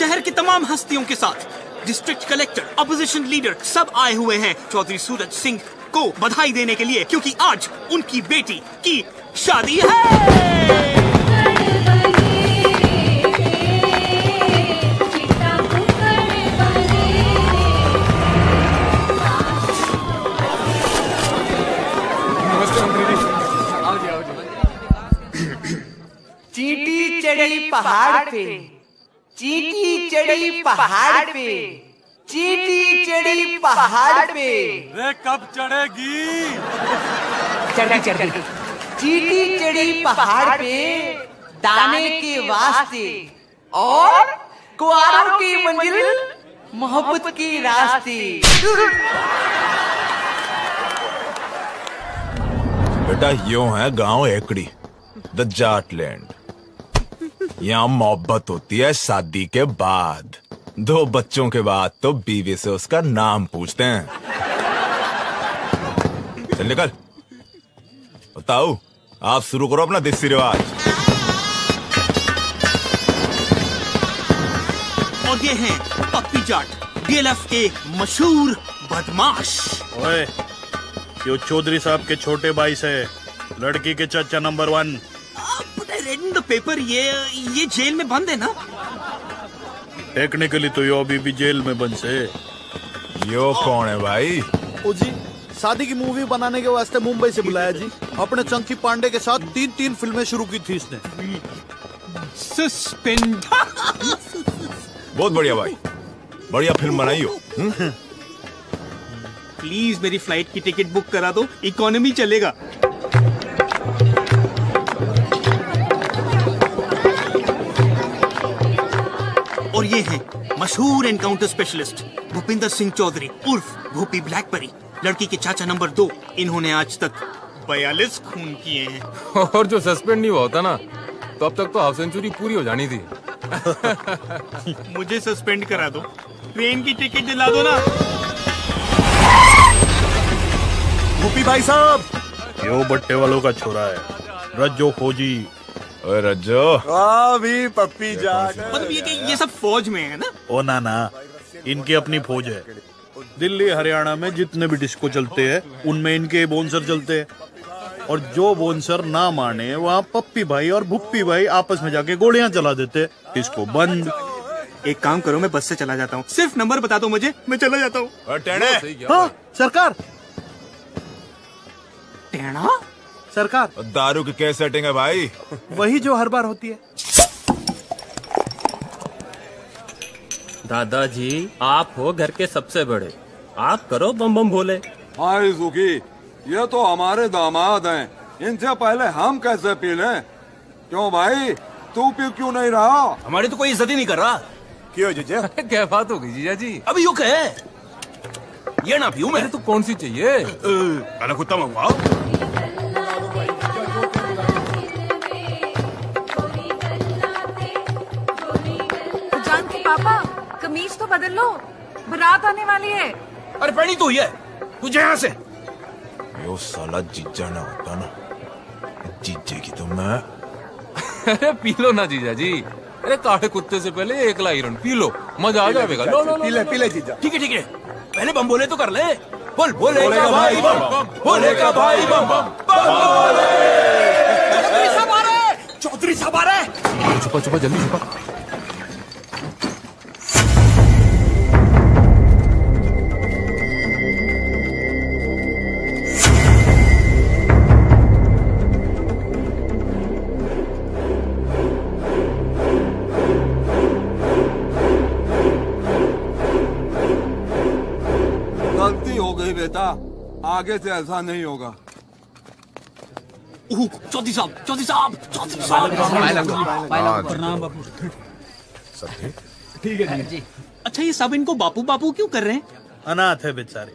शहर के तमाम हस्तियों के साथ डिस्ट्रिक्ट कलेक्टर, अपोजिशन लीडर सब आए हुए हैं चौधरी सूरज सिंह को बधाई देने के लिए, क्योंकि आज उनकी बेटी की शादी है। चींटी चढ़ी पहाड़ पे, चींटी चढ़ी पहाड़ पे, चींटी चढ़ी पहाड़ पे। रे कब चढ़ेगी? चढ़ी चींटी चढ़ी पहाड़ पे दाने के वास्ते और कुआरों की मंजिल मोहब्बत की रास्ते। बेटा यूं है गांव एकड़ी, द जाट लैंड। यहाँ मोहब्बत होती है शादी के बाद, 2 बच्चों के बाद तो बीवी से उसका नाम पूछते हैं। चल निकल। बताओ, आप शुरू करो अपना देसी रिवाज। और ये हैं पप्पी जाट, डीएलएफ के मशहूर बदमाश। ओए, यो चौधरी साहब के छोटे भाई से लड़की के चाचा number 1। But I read in the paper, ये जेल में बंद है ना? टेक्निकली तो यो अभी भी जेल में बंद से। यो कौन है भाई? ओ जी, शादी की मूवी बनाने के वास्ते मुंबई से बुलाया जी। अपने चंकी पांडे के साथ 3 फिल्में शुरू की थी इसने। सस्पेंड। बहुत बढ़िया भाई, बढ़िया फिल्म बनाई हो। प्लीज मेरी फ्लाइट की टिकट बुक करा दो, इकोनॉमी चलेगा। और ये हैं मशहूर एनकाउंटर स्पेशलिस्ट भूपिंदर सिंह चौधरी उर्फ भूपी ब्लैकबेरी, लड़की के चाचा नंबर 2। इन्होंने आज तक 42 खून किए हैं। और जो सस्पेंड नहीं हुआ होता ना, तो अब तक तो हाफ सेंचुरी पूरी हो जानी थी। मुझे सस्पेंड करा दो, ट्रेन की टिकट दिला दो ना। भूपी भाई साहब, यो बट्टे वालों का छोरा है, रज्जो फौजी। ओए रज्जो, भी पप्पी जाट। मतलब ये सब फौज में है ना? ओ ना, इनकी अपनी फौज है। दिल्ली हरियाणा में जितने भी डिस्को चलते हैं उनमें इनके बोनसर चलते हैं, और जो बोनसर ना माने वहाँ पप्पी भाई और भुप्पी भाई आपस में जाके गोलियां चला देते। डिस्को बंद। एक काम करो, मैं बस से चला जाता हूँ, सिर्फ नंबर बता दो मुझे, मैं चला जाता हूँ। हाँ सरकार, टेढ़ा सरकार, दारू की क्या सेटिंग है भाई? वही जो हर बार होती है। दादाजी, आप हो घर के सबसे बड़े, आप करो बम बम भोले। हाय सुखी, ये तो हमारे दामाद हैं, इनसे पहले हम कैसे पी लें? क्यों भाई, तू पी क्यों नहीं रहा? हमारी तो कोई इज्जत ही नहीं कर रहा। क्यों जीजा? क्या बात हो गई जीजा जी? अभी यू कहे ये ना पीऊं मैं तो कौन सी चाहिए? काला कुत्ता मंगवाओ। जानकी पापा, कमीज तो बदल लो, बारात आने वाली है। अरे पहनी तो ये, तुझे यहाँ से। यो साला जीजा ना होता ना, जीजे की तो मैं। अरे पी लो ना जीजा जी। अरे काटे कुत्ते से पहले 1 लाइरन पी लो, मजा आ जाएगा। लो लो पी ले जीजा। ठीक है, पहले बम बोले तो कर ले। बोल बोलेगा भाई बम बम, बोलेगा भाई बम बम बोले। चौधरी साहब आ रहे, चौधरी साहब आ रहे। छुपा जल्दी छुपा। गलती हो गई बेटा, आगे से ऐसा नहीं होगा। चौधरी साहब। ठीक है जी। अच्छा, ये सब इनको बापू बापू क्यों कर रहे हैं? अनाथ है बेचारे,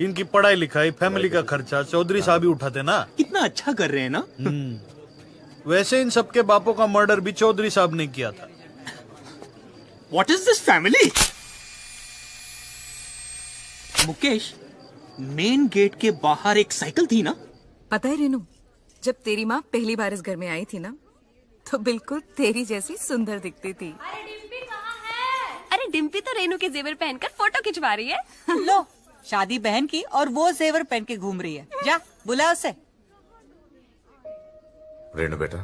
इनकी पढ़ाई लिखाई फैमिली का खर्चा चौधरी साहब ही उठाते ना। कितना अच्छा कर रहे हैं ना। वैसे इन सबके बापों का मर्डर भी चौधरी साहब ने किया था। What is this family? Mukesh, main gate के बाहर एक साइकिल थी ना? पता है रेनू, जब तेरी माँ पहली बार इस घर में आई थी ना, तो बिल्कुल तेरी जैसी सुंदर दिखती थी। अरे डिम्पी कहाँ है? डिम्पी तो रेनू के जेवर पहनकर फोटो खिंचवा रही है। लो, शादी बहन की और वो जेवर पहन के घूम रही है। जा बुला उसे। रेनू बेटा,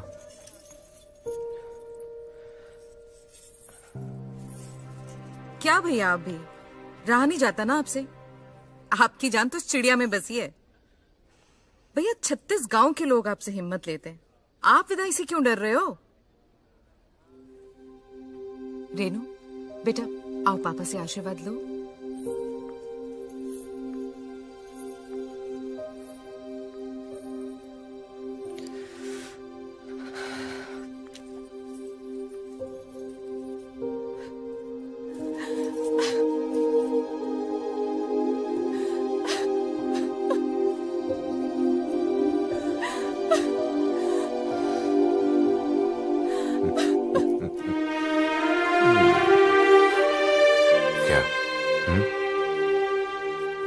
क्या भैया, आप भी रहा नहीं जाता ना आपसे। आपकी जान तो चिड़िया में बसी है भैया। 36 गांव के लोग आपसे हिम्मत लेते हैं, आप विदाई से क्यों डर रहे हो? रेनू बेटा, आओ पापा से आशीर्वाद लो।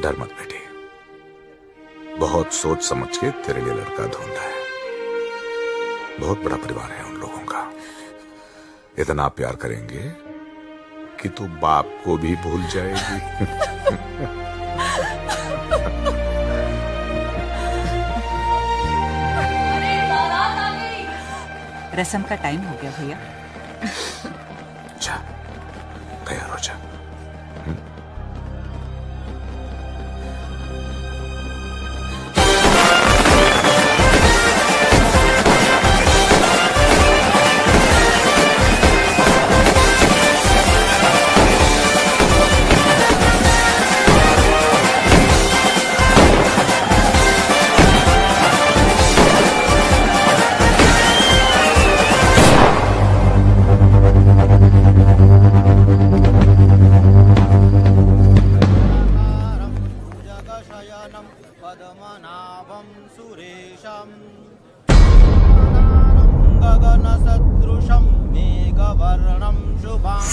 डर मत बेटी, बहुत सोच समझ के तेरे लिए लड़का ढूंढा है। बहुत बड़ा परिवार है उन लोगों का, इतना प्यार करेंगे कि तू बाप को भी भूल जाएगी। रस्म का टाइम हो गया भैया। जा, तैयार हो जा। गगनसदृशं मेघवर्णं शुभम्।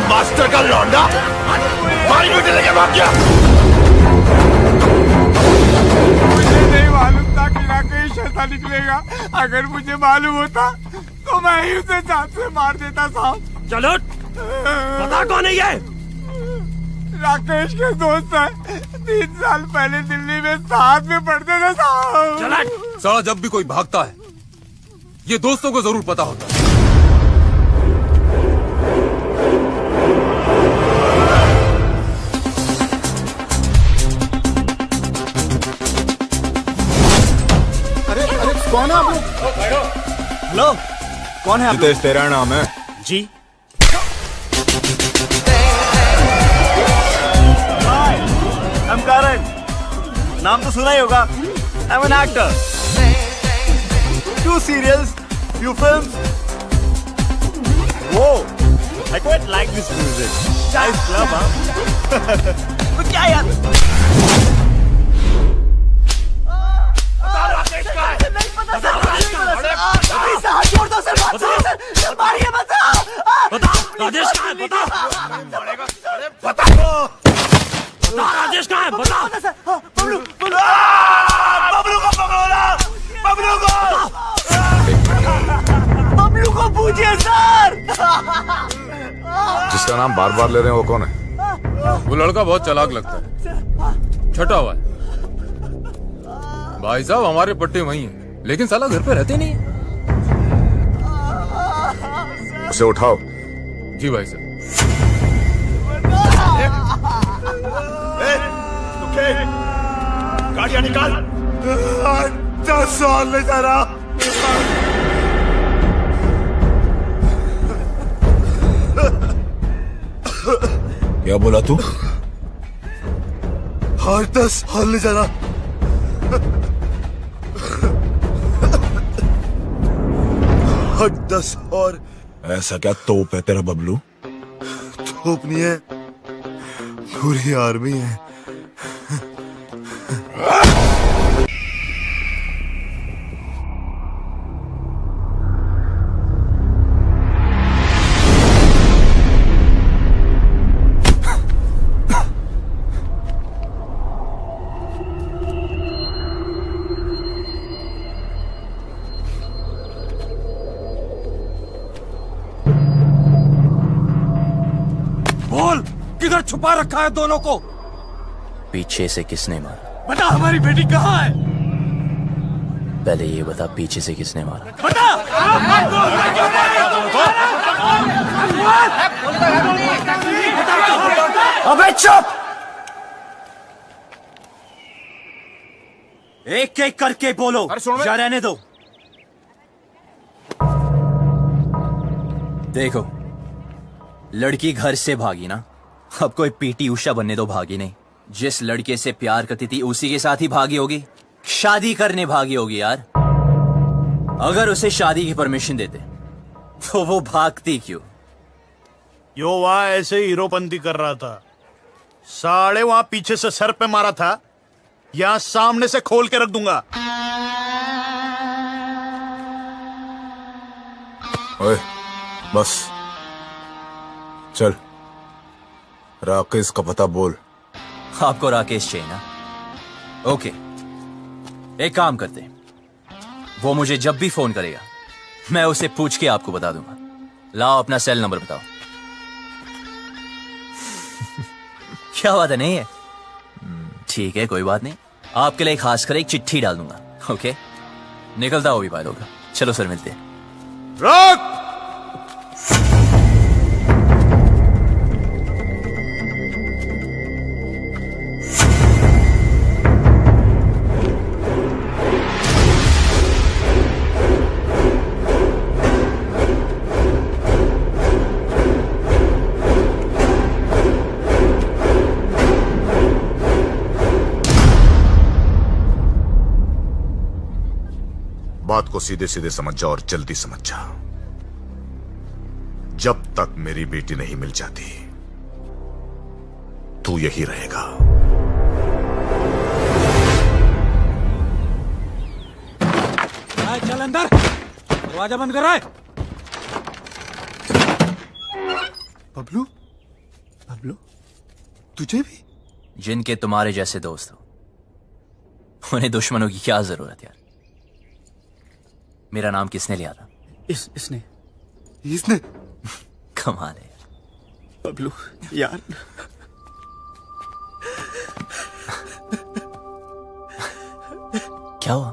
मास्टर का लौंडा मारी बेटे लेके भाग गया। मुझे नहीं मालूम था कि राकेश ऐसा निकलेगा। अगर मुझे मालूम होता तो मैं ही उसे जान से मार देता साहब। चलो पता कौन है ये? राकेश के दोस्त है, 3 साल पहले दिल्ली में साथ में पढ़ते थे साहब। साला जब भी कोई भागता है ये दोस्तों को जरूर पता होता है। कौन है आप लोग? लो, कौन है आप लोग? तेरा नाम है? जी। I'm Karan. नाम तो सुना ही होगा। I'm an actor. 2 serials, few films. Whoa, I quite like this music. Nice club, huh? तो क्या यार? राजेश कहाँ है? बता। राजेश कहाँ है? बता। बबलू को पकड़ो ना, बबलू को पूछिए सर। जिसका नाम बार बार ले रहे हैं वो कौन है? वो लड़का बहुत चालाक लगता है, छटा हुआ है। भाई साहब हमारे पट्टे वही हैं, लेकिन साला घर पे रहते नहीं है। उसे उठाओ। जी भाई साहब। गाड़ियां निकाल। 10 साल ले जा रहा। क्या बोला तू? हर 10 साल ले जा रहा। हर 10 और ऐसा क्या तोप है तेरा बबलू? तोप नहीं है, पूरी आर्मी है। बोल, किधर छुपा रखा है दोनों को? पीछे से किसने मारा? बता, हमारी बेटी कहाँ है? पहले ये बता, पीछे से किसने मारा? बता! अबे चुप! एक एक करके बोलो, या रहने दो। देखो, लड़की घर से भागी ना, अब कोई पीटी उषा बनने दो भागी नहीं। जिस लड़के से प्यार करती थी उसी के साथ ही भागी होगी, शादी करने भागी होगी यार। अगर उसे शादी की परमिशन देते तो वो भागती क्यों? यो वहां ऐसे हीरोपंती कर रहा था, साले वहां पीछे से सर पे मारा था, यहां सामने से खोल के रख दूंगा। ओए, बस चल, राकेश का पता बोल। आपको राकेश चाहिए ना? ओके, एक काम करते हैं, वो मुझे जब भी फोन करेगा मैं उसे पूछ के आपको बता दूंगा। लाओ अपना सेल नंबर बताओ। क्या बात है, नहीं है? ठीक है, कोई बात नहीं, आपके लिए खास कर एक चिट्ठी डाल दूंगा। ओके, निकलता हो भी बात होगा। चलो सर, मिलते हैं। रोक! बात को सीधे सीधे समझ जा और जल्दी समझ जा। जब तक मेरी बेटी नहीं मिल जाती तू यही रहेगा। चल अंदर, दरवाजा बंद कर रहा है। बबलू, बबलू, तुझे भी? जिनके तुम्हारे जैसे दोस्त हो उन्हें दुश्मनों की क्या जरूरत यार। मेरा नाम किसने लिया था? इसने कमाल है बबलू यार। क्या हुआ?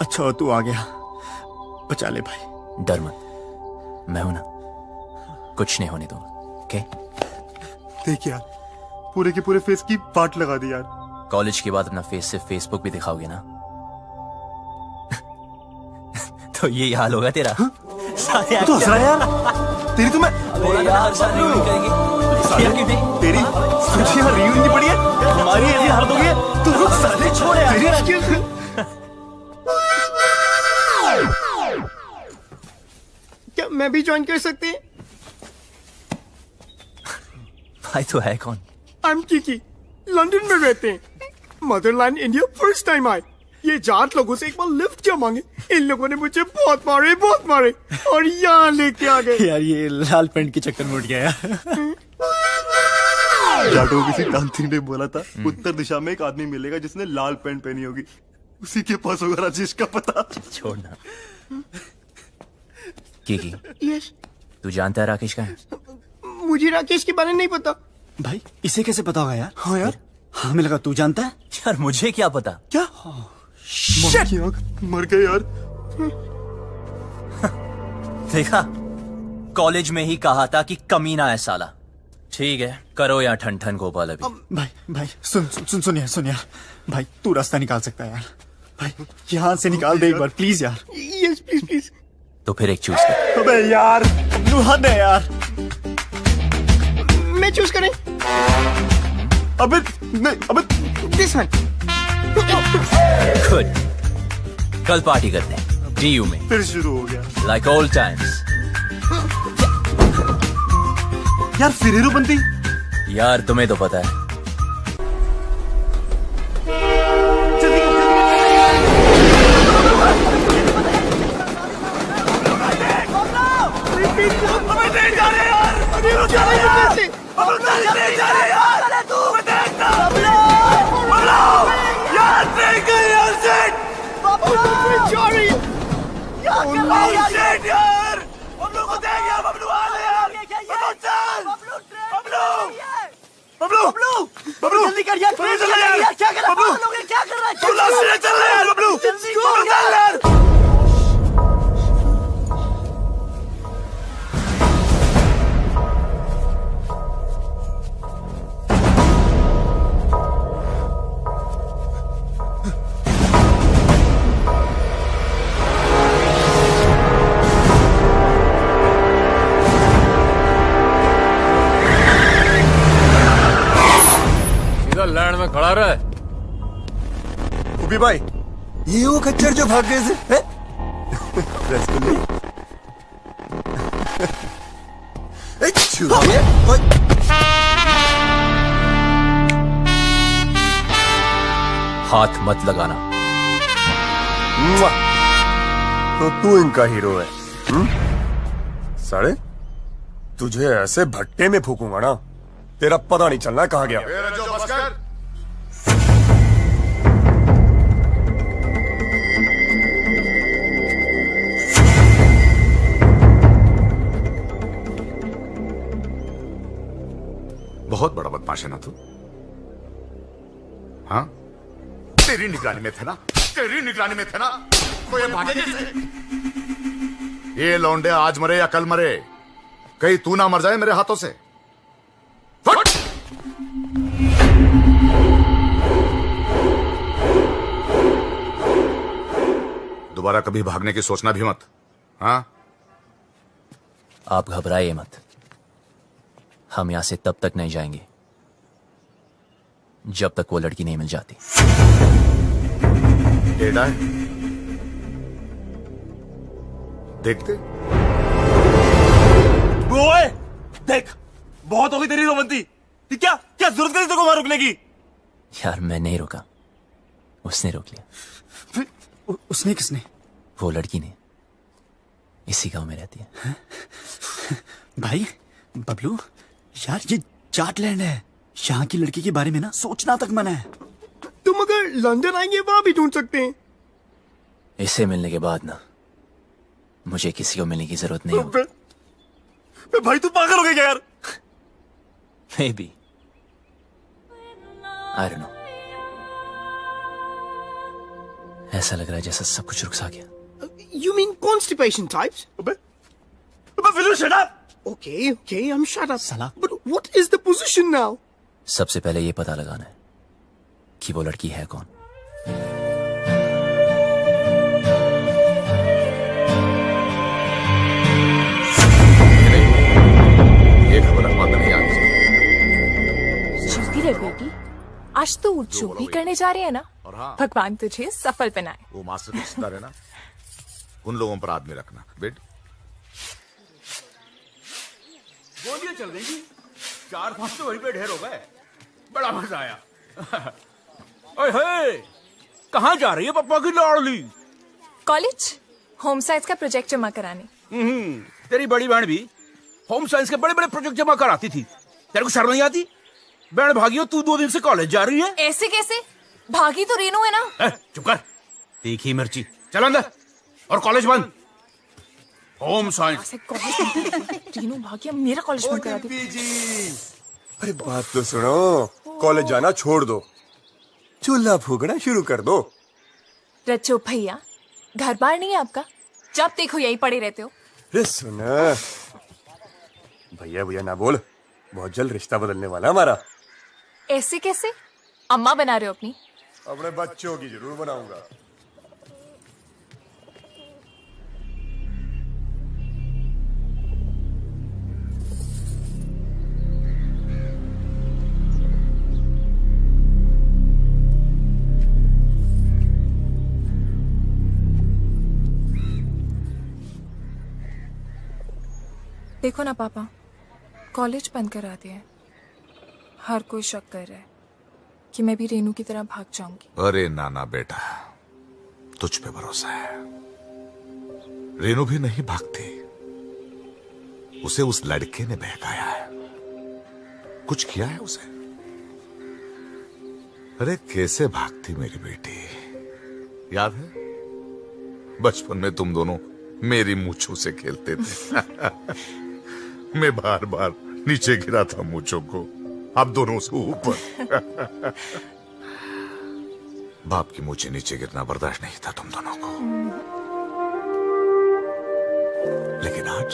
अच्छा हो तू आ गया, बचा ले भाई। डर मत, मैं हूं ना, कुछ नहीं होने दूंगा। ओके? देख यार, पूरे के पूरे फेस की पाट लगा दी यार। कॉलेज के बाद अपना फेस सिर्फ फेसबुक भी दिखाओगे ना तो ये हाल होगा तेरा। तो हंस रहा है यार। तेरी तो मैं यार साथ रियूनियन करेंगे। तेरी तुझे यहाँ रियूनियन की पड़ी है, हमारी ऐसी हालत हो गई है। तू रुक साले, छोड़ यार। क्या मैं भी ज्वाइन कर सकते हैं? भाई तो है कौन? आई एम किकी, लंदन में रहते हैं। मदरलैंड इंडिया फर्स्ट टाइम आए। ये जाट लोगों से एक बार लिफ्ट क्या मांगे, इन लोगों ने मुझे बहुत मारे और यहाँ लेके आ गए। यार ये लाल पेंट के चक्कर में उठ गया यार। जाटों किसी तांत्रिक ने बोला था उत्तर दिशा में एक आदमी मिलेगा जिसने लाल पेंट पहनी होगी, उसी के पास होगा राजेश का पता। छोड़ना। किकी, यस, तू जानता है राकेश का है? मुझे राकेश के बारे में नहीं पता। भाई इसे कैसे पता होगा यार? हाँ यार, हमें लगा तू जानता है। यार मुझे क्या पता? क्या? मर गए यार। देखा, कॉलेज में ही कहा था कि कमीना है साला। ठीक है, करो या ठन ठन गोपाल अभी। भाई सुन यार, भाई तू रास्ता निकाल सकता है यार। भाई यहाँ से निकाल दे एक बार प्लीज यार। Yes please. तो फिर एक चूज कर। अबे यार, हद है यार। मैं चूज करें? अबे नहीं, अबे दिस वन। गुड, कल पार्टी करते हैं डीयू में। फिर शुरू हो गया लाइक ओल्ड टाइम्स। यार फिर हीरो बनती। यार तुम्हें तो पता है। बबलू जल्दी कर यार, क्या कर रहा है? क्या कर रहा है? चल यार बबलू, जल्दी कर यार। लैंड में खड़ा रहा है। उबी भाई, ये वो खच्चर जो भाग गए थे। रसगुल्ले। हाथ मत लगाना। तो तू इनका हीरो है? साले तुझे ऐसे भट्टे में फूकूंगा ना, तेरा पता नहीं चलना कहाँ गया। बहुत बड़ा बदमाश है ना तू? हाँ, तेरी निगरानी में थे ना, तेरी निगरानी में थे ना, तो ये भागे कैसे? ये लौंडे आज मरे या कल मरे, कहीं तू ना मर जाए मेरे हाथों से। दोबारा कभी भागने की सोचना भी मत। हाँ, आप घबराइए मत, हम यहां से तब तक नहीं जाएंगे जब तक वो लड़की नहीं मिल जाती। टेढ़ा है, देखते। ओए, देख, बहुत होगी तेरी रोमंती। क्या क्या जरूरत है तेरे को वहां रुकने की? यार मैं नहीं रुका, उसने रोक लिया। उसने किसने? वो लड़की ने, इसी गांव में रहती है। भाई बबलू, यार ये जाटलैंड है, यहाँ की लड़की के बारे में ना सोचना तक मना है। तुम अगर लंदन आएंगे वहां भी ढूंढ सकते हैं। इसे मिलने के बाद ना मुझे किसी को मिलने की जरूरत नहीं होगी। भाई तू पागल हो गया क्या यार? Maybe. I don't know. ऐसा लग रहा है जैसा सब कुछ रुक सा गया। You mean constipation types? Will you shut up? Okay, I'm shut up. But what is the position now? सबसे पहले ये पता लगाना है कि वो लड़की है कौन। ये खबर अखबार में नहीं आनी चाहिए। जल्दी रे बेटी, आज तो जो भी करने जा रहे हैं ना, भगवान तुझे सफल बनाए। वो मास्टर के सितारे ना, उन लोगों पर आदमी रखना। बेट गोलियां चल गई, 4-5 तो वहीं पे ढेर हो गए। बड़ा मजा आया। ओए, कहाँ जा रही है पप्पा की लाडली? कॉलेज होम साइंस का प्रोजेक्ट जमा कराने। तेरी बड़ी बहन भी होम साइंस के बड़े बड़े प्रोजेक्ट जमा कराती थी, तेरे को शर्म नहीं आती? बहन भागियो, तू 2 दिन से कॉलेज जा रही है। ऐसे कैसे? भागी तो रेनू है ना। चुप कर, तीखी मिर्ची। चल अंदर, और कॉलेज बंद। Home science. रेनू भागी, अब मेरा कॉलेज बंद करा दी। अरे बात तो सुनो, कॉलेज जाना छोड़ दो, चूल्हा फूकना शुरू कर दो। रचो भैया, घर बार नहीं है आपका? जब देखो यही पड़े रहते हो। अरे सुना, भैया भैया ना बोल, बहुत जल्द रिश्ता बदलने वाला हमारा। ऐसे कैसे? अम्मा बना रहे हो अपनी? अपने बच्चों की जरूर बनाऊंगा। देखो ना पापा, कॉलेज बंद करा दिया है। हर कोई शक कर रहा है कि मैं भी रेनू की तरह भाग जाऊंगी। अरे नाना बेटा, तुझ पे भरोसा है। रेनू भी नहीं भागती, उसे उस लड़के ने बहकाया है, कुछ किया है उसे। अरे कैसे भागती मेरी बेटी, याद है बचपन में तुम दोनों मेरी मूंछों से खेलते थे। मैं बार बार नीचे गिरा था मूंछों को, अब दोनों से ऊपर। बाप की मूंछें नीचे गिरना बर्दाश्त नहीं था तुम दोनों को, लेकिन आज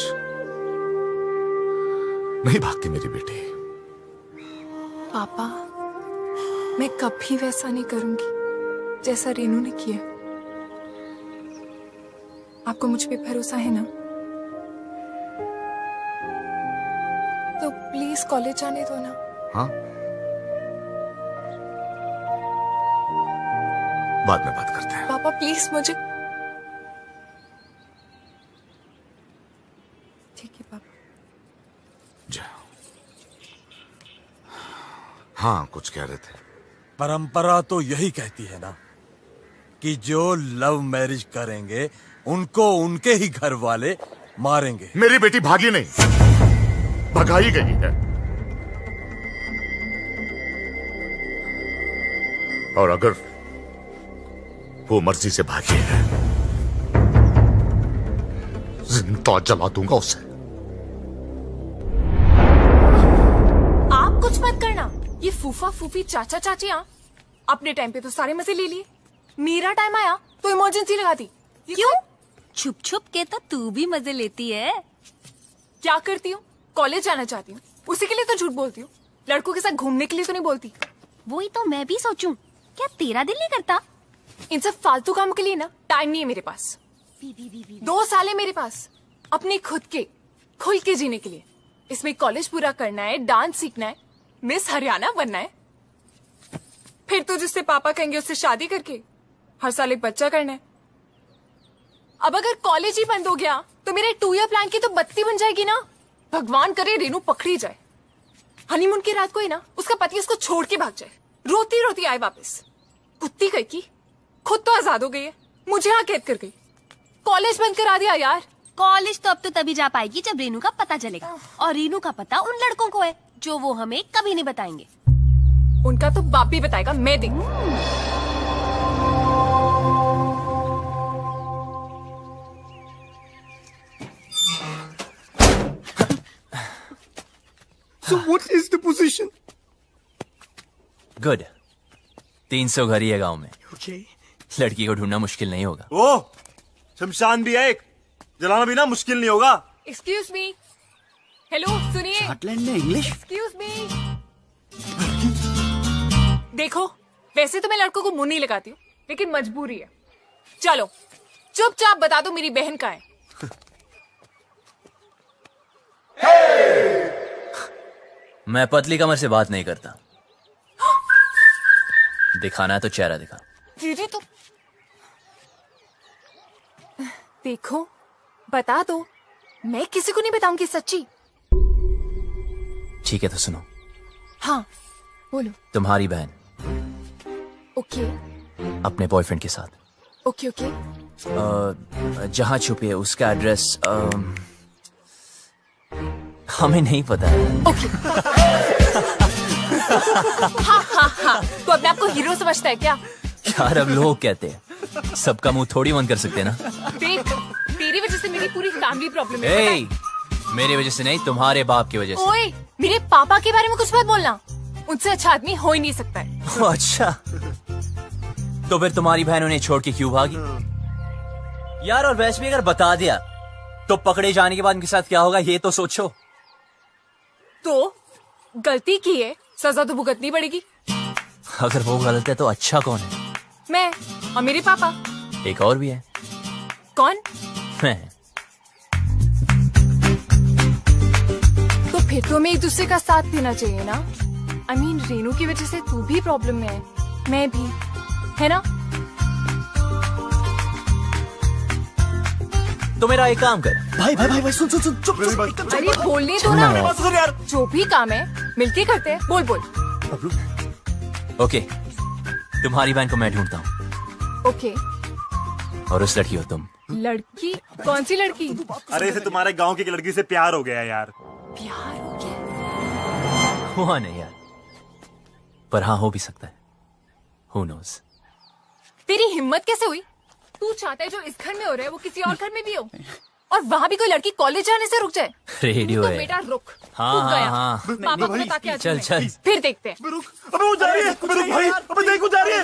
नहीं भागती मेरी बेटी। पापा, मैं कभी वैसा नहीं करूंगी जैसा रेनू ने किया। आपको मुझ पे भरोसा है ना? तो प्लीज कॉलेज जाने दो ना। हाँ, बाद में बात करते हैं। पापा प्लीज मुझे। ठीक है पापा। जा। हाँ, कुछ कह रहे थे। परंपरा तो यही कहती है ना कि जो लव मैरिज करेंगे उनको उनके ही घर वाले मारेंगे। मेरी बेटी भागी नहीं, भगाई गई है। और अगर वो मर्जी से भागी है, जिंदा जला दूंगा उसे। आप कुछ मत करना। ये फूफा फूफी चाचा चाचियां अपने टाइम पे तो सारे मजे ले लिए, मेरा टाइम आया तो इमरजेंसी लगा दी। क्यों? छुप छुप के तो तू भी मजे लेती है। क्या करती हूँ? कॉलेज जाना चाहती हूँ, उसी के लिए तो झूठ बोलती हूँ। लड़कों के साथ घूमने के लिए तो नहीं बोलती। वही तो मैं भी सोचूं, क्या तेरा दिल नहीं करता? इन सब फालतू काम के लिए ना टाइम नहीं है मेरे पास। 2 साल है मेरे पास अपने खुद के खुल के जीने के लिए। इसमें कॉलेज पूरा करना है, डांस सीखना है, मिस हरियाणा बनना है, फिर तो जिससे पापा कहेंगे उससे शादी करके हर साल एक बच्चा करना है। अब अगर कॉलेज ही बंद हो गया तो मेरे 2 ईयर प्लान की तो बत्ती बन जाएगी ना। भगवान करे रेनू पकड़ी जाए, हनीमून की रात को ही ना उसका पति उसको छोड़ के भाग जाए, रोती रोती आए वापस। कुत्ती कहीं की खुद तो आजाद हो गई है, मुझे यहाँ कैद कर गई। कॉलेज बंद करा दिया यार। कॉलेज तो अब तो तभी जा पाएगी जब रेनू का पता चलेगा, और रेनू का पता उन लड़कों को है जो वो हमें कभी नहीं बताएंगे। उनका तो बाप भी बताएगा, मैं देखूं। So what is the position? Good. 300 घर ही है गांव में। Okay. लड़की को ढूंढना मुश्किल नहीं होगा। ओ, शमशान भी है एक, जलाना भी ना मुश्किल नहीं होगा। Excuse me. हेलो सुनिए। स्कॉटलैंड में इंग्लिश। Excuse me. देखो, वैसे तो मैं लड़कों को मुंह नहीं लगाती हूँ, लेकिन मजबूरी है। चलो चुपचाप बता दो मेरी बहन कहाँ है। मैं पतली कमर से बात नहीं करता। दिखाना है तो चेहरा दिखा। दीदी तो देखो, बता दो, मैं किसी को नहीं बताऊंगी सच्ची। ठीक है तो सुनो। हाँ बोलो। तुम्हारी बहन ओके अपने बॉयफ्रेंड के साथ ओके ओके जहाँ छुपी है उसका एड्रेस हमें नहीं पता है। ओके। हाँ हाँ हाँ, तो अपने आप को हीरो समझता है क्या? यार अब लोग कहते हैं, सबका मुंह थोड़ी बंद कर सकते हैं ना। देख, तेरी वजह से मेरी पूरी फैमिली प्रॉब्लम है। ए, मेरी वजह से नहीं, तुम्हारे बाप की वजह से। ओए, मेरे पापा के बारे में कुछ मत बोलना, उनसे अच्छा आदमी हो ही नहीं सकता है। अच्छा, तो फिर तुम्हारी बहन उन्हें छोड़ के क्यों भागी? यार और वैसे भी अगर बता दिया तो पकड़े जाने के बाद उनके साथ क्या होगा ये तो सोचो। तो गलती की है, सजा तो भुगतनी पड़ेगी। अगर वो गलत है तो अच्छा कौन है? मैं और मेरे पापा। एक और भी है। कौन? मैं। तो फिर तो हमें एक दूसरे का साथ देना चाहिए ना। I mean, रेनू की वजह से तू भी प्रॉब्लम में है, मैं भी, है ना? तो मेरा एक काम कर। भाई भाई भाई भाई सुन सुन सुन चुप चुप अरे बोलने दो ना। जो भी काम है मिलके करते हैं। बोल बोल। ओके, तुम्हारी बहन को मैं ढूंढता हूँ ओके। और उस लड़की हो तुम। लड़की? कौन सी लड़की? अरे इसे तुम्हारे गांव की लड़की से प्यार हो गया यार। प्यार हो गया? हुआ नहीं यार, पर हाँ हो भी सकता है। Who knows? तेरी हिम्मत कैसे हुई? तू चाहता है जो इस घर में हो रहा है वो किसी और घर में भी हो, और वहाँ भी कोई लड़की कॉलेज जाने से रुक जाए। रेडियो तो है। बेटा रुक। हाँ, तू हाँ, गया। हाँ। पापा को बता के चल चल। फिर देखते हैं। अबे वो जा रही है, भाई अबे देख वो जा रही है।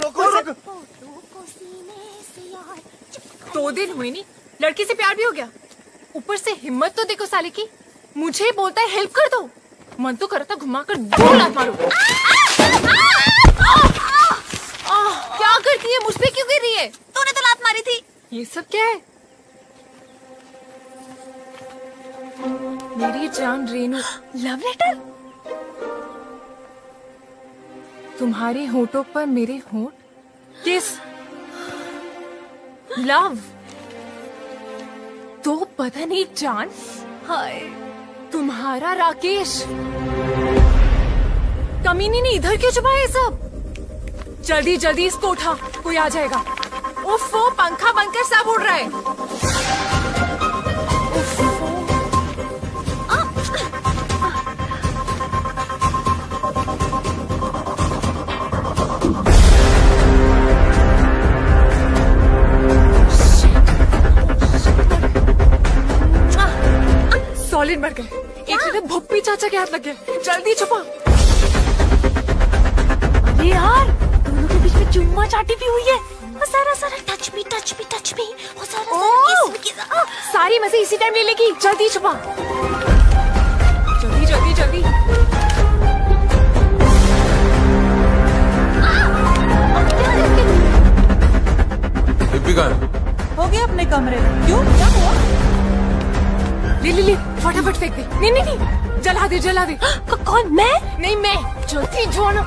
2 दिन हुए नहीं, लड़की से प्यार भी हो गया। ऊपर से हिम्मत तो देखो साले की। मुझे बोलता है हेल्प कर दो। मन तो करता घुमा कर 2 लात मारो। क्या करती है? मुझ पे क्यों गिर रही है? तूने तो लात मारी थी। ये सब क्या है? मेरी जान रेनू। Love letter? तुम्हारे होठों पर मेरे होठ? किस? लव? तो पता नहीं जान। हाय, तुम्हारा राकेश। कमीनी ने इधर क्यों छुपाया ये सब? जल्दी जल्दी इसको उठा, कोई आ जाएगा। उफ, वो पंखा बनकर सब उड़ रहा है। सॉलिड मर गए। एक जगह भुप्पी चाचा के हाथ लग गए। जल्दी छुपा। अरे यार, दोनों के बीच में चुम्मा चाटी भी हुई है। और सारा सारा टच मी और सारा सारा सारी मजे इसी टाइम ले लेगी। जल्दी छुपा। जल्दी जल्दी जल्दी। हो गया अपने कमरे में। क्यों, क्या हुआ? ले फटाफट फेंक दे। नहीं नहीं नहीं, जला दे जला दे। कौन? मैं? नहीं मैं। जल्दी जो ना।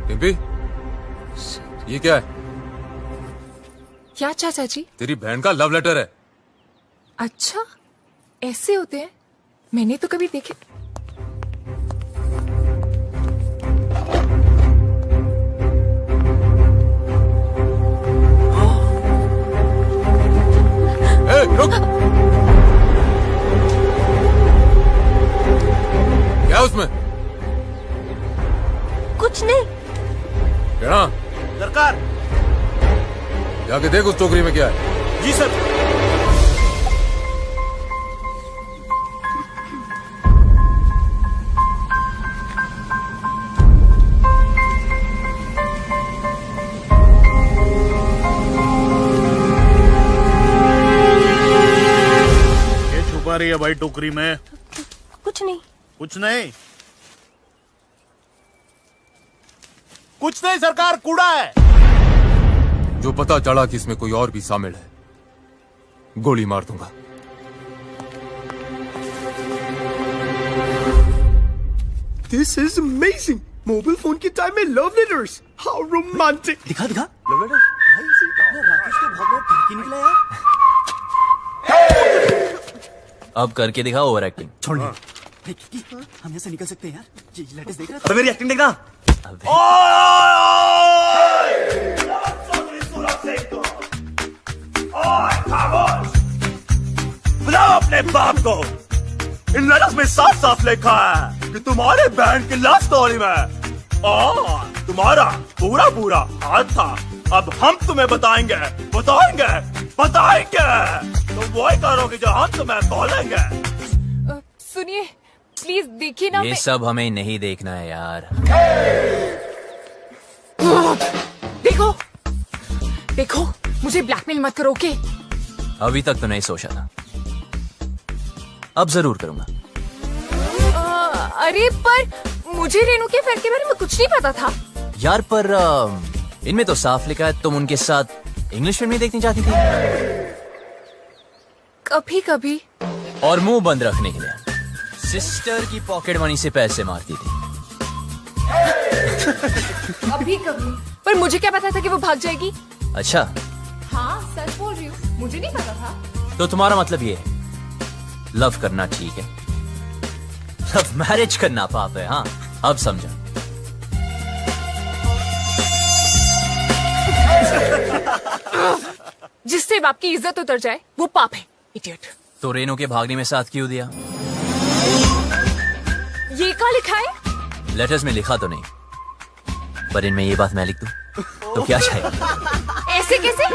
टिम्पी, ये क्या है? क्या चाचा जी? तेरी बहन का लव लेटर है। अच्छा, ऐसे होते हैं? मैंने तो कभी देखे। ए, रुक। क्या उसमें? कुछ नहीं। क्या? सरकार। जाके देख उस टोकरी में क्या है। जी सर। ये छुपा रही है भाई टोकरी में? कुछ नहीं। कुछ नहीं? कुछ नहीं सरकार, कूड़ा है। जो पता चला कि इसमें कोई और भी शामिल है, गोली मार दूंगा। This is amazing. Mobile phone के टाइम में लव लेटर्स। How romantic. दिखा दिखा लव लेटर। भाई इसे राकेश को बहुत बहुत करके निकला यार। अब करके दिखा ओवर एक्टिंग। छोड़। हम यहाँ से निकल सकते हैं यार। ये लेटेस्ट देख रहा है? अबे मेरी एक्टिंग देखना। बुलाओ अपने बाप को। इन लेटर्स में साफ साफ लिखा है कि तुम्हारे बहन की लव स्टोरी में तुम्हारा पूरा पूरा हाथ था। अब हम तुम्हें बताएंगे तुम वही करोगे जो हम तुम्हें बोलेंगे। सुनिए प्लीज, देखिए ना। ये सब हमें नहीं देखना है यार। देखो देखो, मुझे ब्लैकमेल मत करो। ओके? अभी तक तो नहीं सोचा था, अब जरूर करूंगा। अरे पर मुझे रेनू के अफेयर के बारे में कुछ नहीं पता था यार। पर इनमें तो साफ लिखा है तुम उनके साथ इंग्लिश फिल्म देखनी चाहती थी। कभी कभी। और मुंह बंद रखने के लिए सिस्टर की पॉकेट मनी से पैसे मारती थी। कभी कभी। पर मुझे क्या पता था कि वो भाग जाएगी। अच्छा, हाँ सच बोल रही हूँ। मुझे नहीं पता था। तो तुम्हारा मतलब ये है लव करना ठीक है, लव मैरिज करना पाप है। हाँ, अब समझा। जिससे बाप की इज्जत उतर जाए वो पाप है, इडियट। तो रेनू के भागने में साथ क्यों दिया? ये क्या लिखा है? लेटर्स में लिखा तो नहीं, पर इनमें ये बात मैं लिख दूं तो क्या चाहिए? ऐसे कैसे?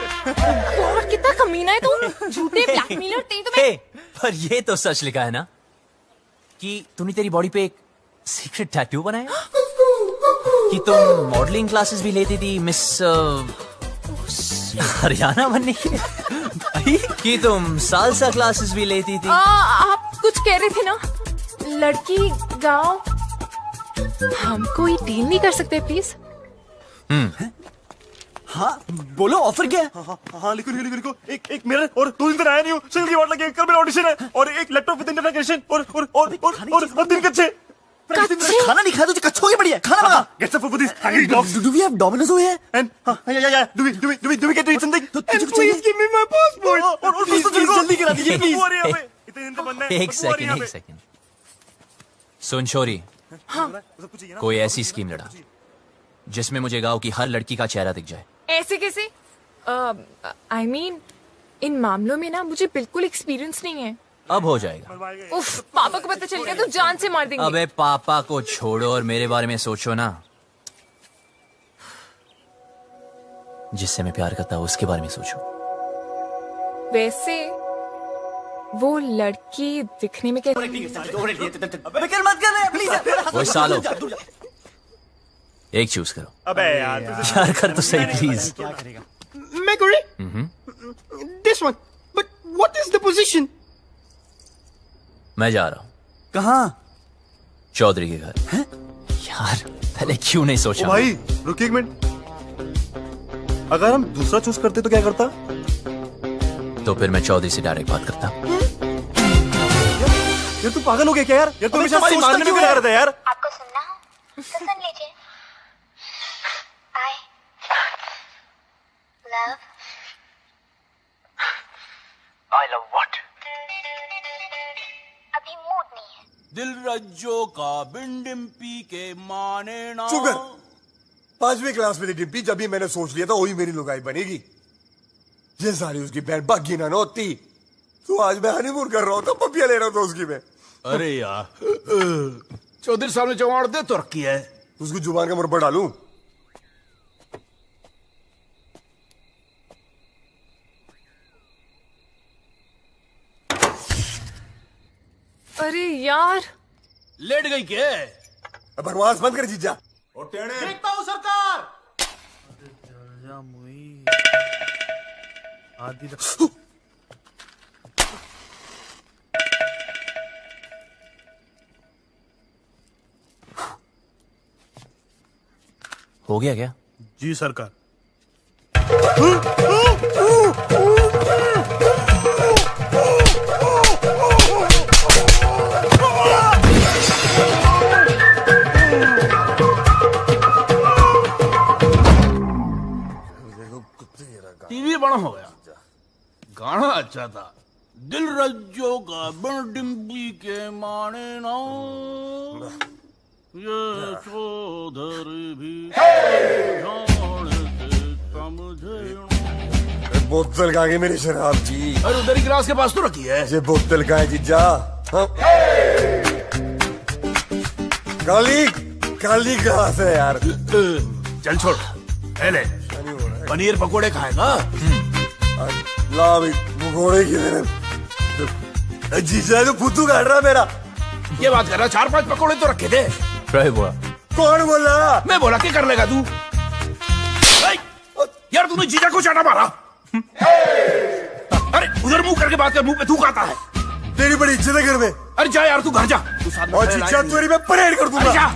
और कितना कमीना है तू, झूठे ब्लैकमेलर। तेरी तो मैं पर ये तो सच लिखा है ना कि तूने तेरी बॉडी पे एक सीक्रेट टैटू बनाया, कि तुम मॉडलिंग क्लासेस भी लेती थी मिस हरियाणा बनने के लिए, कि तुम सालसा क्लासेस भी लेती थी। आप कुछ कह रहे थे ना, लड़की गांव। हम कोई डील नहीं कर सकते प्लीज? हाँ बोलो, ऑफर क्या है? हाँ लिखो लिखो लिखो। एक मिरर और 2 दिन तक आया नहीं हूँ, सिंगल की वाट लगी, कल मेरा ऑडिशन है, और एक लैपटॉप विद इंटरनेट कनेक्शन, और 3 कच्चे। खाना नहीं खाया तो कच्चों की बढ़िया खाना मंगा। Get some food for these hungry dogs. Do we have Domino's over here? And yeah. Do we get to eat something? And please give me my passport. और Please, जल्दी करा दीजिए प्लीज। इतने दिन तक बनना है। एक सेकंड सुन छोरी, कोई ऐसी स्कीम लड़ा जिसमें मुझे गांव की हर लड़की का चेहरा दिख जाए। ऐसे कैसे? I mean, इन मामलों में ना मुझे बिल्कुल एक्सपीरियंस नहीं है। अब हो जाएगा। उफ, पापा को पता चल गया तो जान से मार देंगे। अबे पापा को छोड़ो और मेरे बारे में सोचो ना। जिससे मैं प्यार करता हूँ उसके बारे में सोचो। वैसे वो लड़की दिखने में कैसी? मत कर प्लीज। वो सालो एक चूज करो। अबे यार कर तो सही प्लीज। क्या करेगा? मैं करूँ? This one. But what is the position? मैं जा रहा हूँ। कहाँ? चौधरी के घर। हैं? यार पहले क्यों नहीं सोचा? भाई रुकिए एक मिनट, अगर हम दूसरा चूज करते तो क्या करता? तो फिर मैं चौधरी से डायरेक्ट बात करता। यार तू पागल हो गया क्या यार? तू हमेशा हमारी मारने में क्या करता है यार? आपको सुनना हो तो सुन लीजिए। I love what? अभी मूड नहीं है। दिल रज्जो का बिंडिम्पी के माने ना। शुगर 5वीं क्लास में थी डिम्पी, जब भी मैंने सोच लिया था वही मेरी लुगाई बनेगी। ये सारी उसकी बहन बागी ना होती तो आज मैं हनीमून कर रहा होता, पपिया ले रहा था उसकी मैं। अरे यार चौधरी साहब ने जवान दे तो रखी है। उसको जुबान का मुरब्बा डालूं? अरे यार लेट गई क्या? बकवास बंद कर जीजा। देखता हूँ सरकार। हो गया क्या? जी सरकार। टीवी बड़ा हो गया, गाना अच्छा था। दिल रज्जो का बिन डिम्पी के माने ना, ये चौधरी भी जानते समझे। बोतल कहाँ गई मेरी शराब जी? अरे उधर ही गिलास के पास तो रखी है। ये बोतल कहाँ है जीजा? हाँ? काली काली गिलास है यार। चल छोड़, पहले पनीर पकोड़े खाएगा? ला भाई पकोड़े की जीजा तो फुद्दू काट रहा मेरा। ये बात कर रहा, 4-5 पकोड़े तो रखे थे। बोला कौन बोला? मैं बोला क्या कर लेगा तू? यार तूने जीजा को चाटा मारा। अरे उधर मुंह करके बात कर, मुंह पे थूक आता है। तेरी बड़ी इज्जत है घर में। अरे जा यार तू घर जा। तू साथ में और जीजा तेरी मैं परेड कर दूंगा। जा।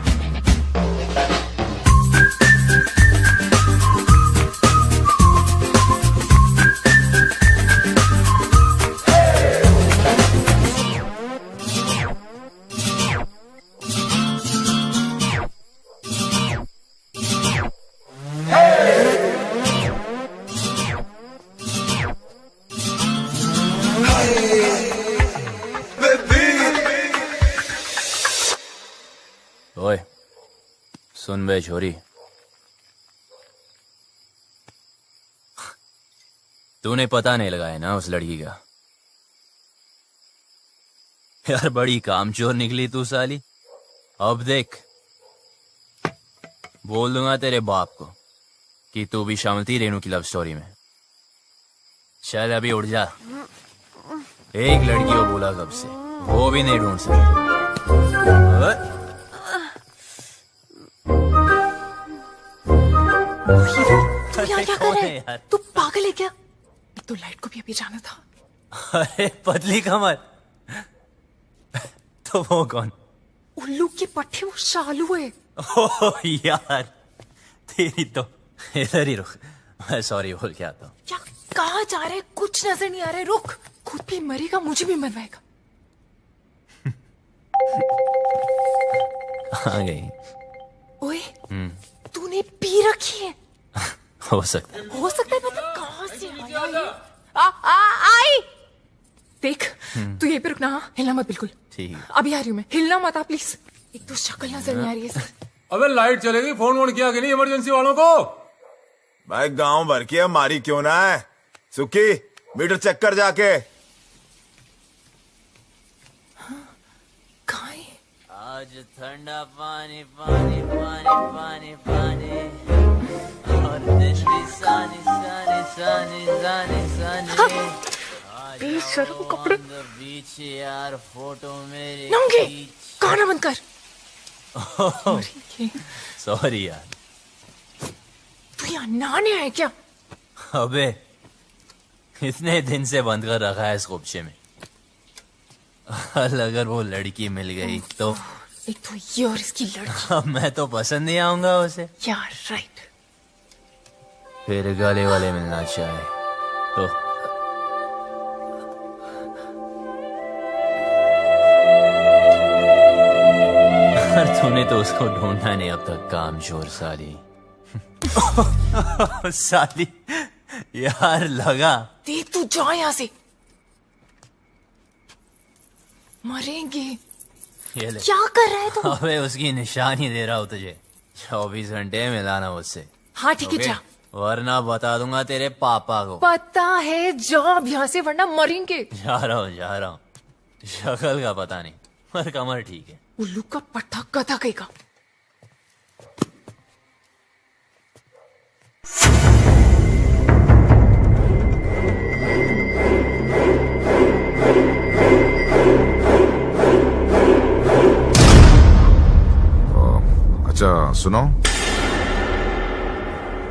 सुन बे छोरी, तूने पता नहीं लगाया ना उस लड़की का? यार बड़ी कामचोर निकली तू साली। अब देख, बोल दूंगा तेरे बाप को कि तू भी शामिल थी रेनू की लव स्टोरी में। चल अभी उठ जा। एक लड़की को बोला कब से, वो भी नहीं ढूंढ सकती। तू यहाँ क्या कर रहा है? तू पागल है क्या? तो लाइट को भी अभी जाना था। अरे पतली कमर, तो वो कौन? उल्लू के पट्टे, वो शालू है। ओह यार, तेरी तो इधर ही रुक, मैं सॉरी बोल के आता हूँ। क्या कहाँ जा रहे? कुछ नजर नहीं आ रहा है। रुक, खुद भी मरेगा, मुझे भी मरवाएगा। आ गई। ओए, तूने पी रखी है? हो सकता है। हो सकता है, मतलब कहाँ से आया ये? आई देख, तू यहीं पे रुकना। हाँ, हिलना मत बिल्कुल। ठीक है। अभी आ रही हूँ मैं, हिलना मत आप प्लीज। एक तो शक्ल नजर नहीं आ रही है। अबे लाइट चलेगी, फोन वोन किया कि नहीं इमरजेंसी वालों को? भाई गांव भर की है, मारी क्यों ना है? सुखी, मीटर चेक कर जाके। आज ठंडा पानी पानी पानी पानी पानी और दिन भी सानी सानी सानी सानी सानी। बेशर्म कपड़े। बीच यार फोटो मेरी। नंगे, गाना बंद कर। सॉरी यार। तू यहाँ नहाने आया क्या? अबे इतने दिन से बंद कर रखा है इस खुबचे में। अगर वो लड़की मिल गई तो? एक तो ये और इसकी लड़की। मैं तो पसंद नहीं आऊंगा उसे यार। राइट। फिर गले वाले मिलना चाहे तो? तूने तो उसको ढूंढा नहीं अब तक, कामचोर साली। साली यार लगा। देख तू जा यहाँ से, मरेंगे। ये ले। क्या कर रहा है तू? अबे उसकी निशानी दे रहा हूँ तुझे, 24 घंटे मिलाना मुझसे। हाँ ठीक है, जा। वरना बता दूंगा तेरे पापा को। पता है, जा अब यहाँ से, वरना मरेंगे। जा रहा हूँ। शक्ल का पता नहीं, पर कमर ठीक है। उल्लू का पट्टा गधा कहेगा। अच्छा सुनो,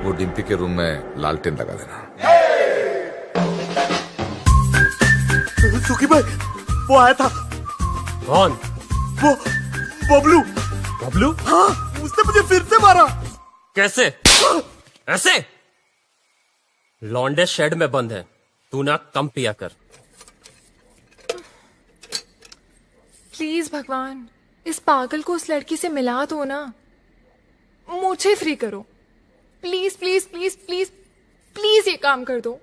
वो डिम्पी के रूम में लालटेन लगा देना। सुखी भाई, वो आया था। कौन? वो बबलू। बबलू? हाँ, उसने मुझे फिर से मारा। कैसे? ऐसे? लौंडे शेड में बंद है, तू ना कम पिया कर। प्लीज भगवान, इस पागल को उस लड़की से मिला दो ना। मुझे फ्री करो please please please please please, ये काम कर दो।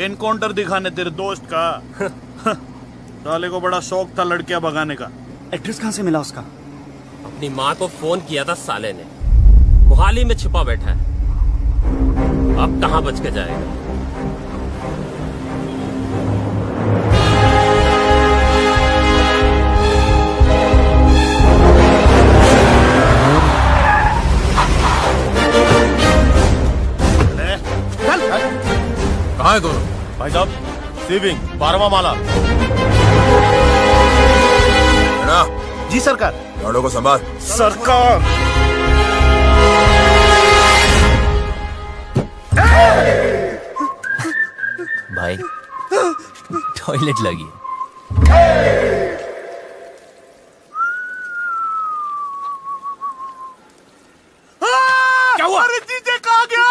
एनकाउंटर दिखाने तेरे दोस्त का। साले को बड़ा शौक था लड़कियां भगाने का। एड्रेस कहाँ से मिला उसका? अपनी माँ को फोन किया था साले ने, मोहाली में छिपा बैठा है। अब कहाँ बच के जाएगा? कहाँ है दोनों? भाई साहब, सेविंग 12वां माला। जी सरकार। गाड़ों को संभाल। सरकार। भाई टॉयलेट लगी। क्या हुआ? अरे जीजे कहाँ गया?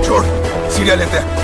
छोड़, सीढ़ियाँ लेते हैं।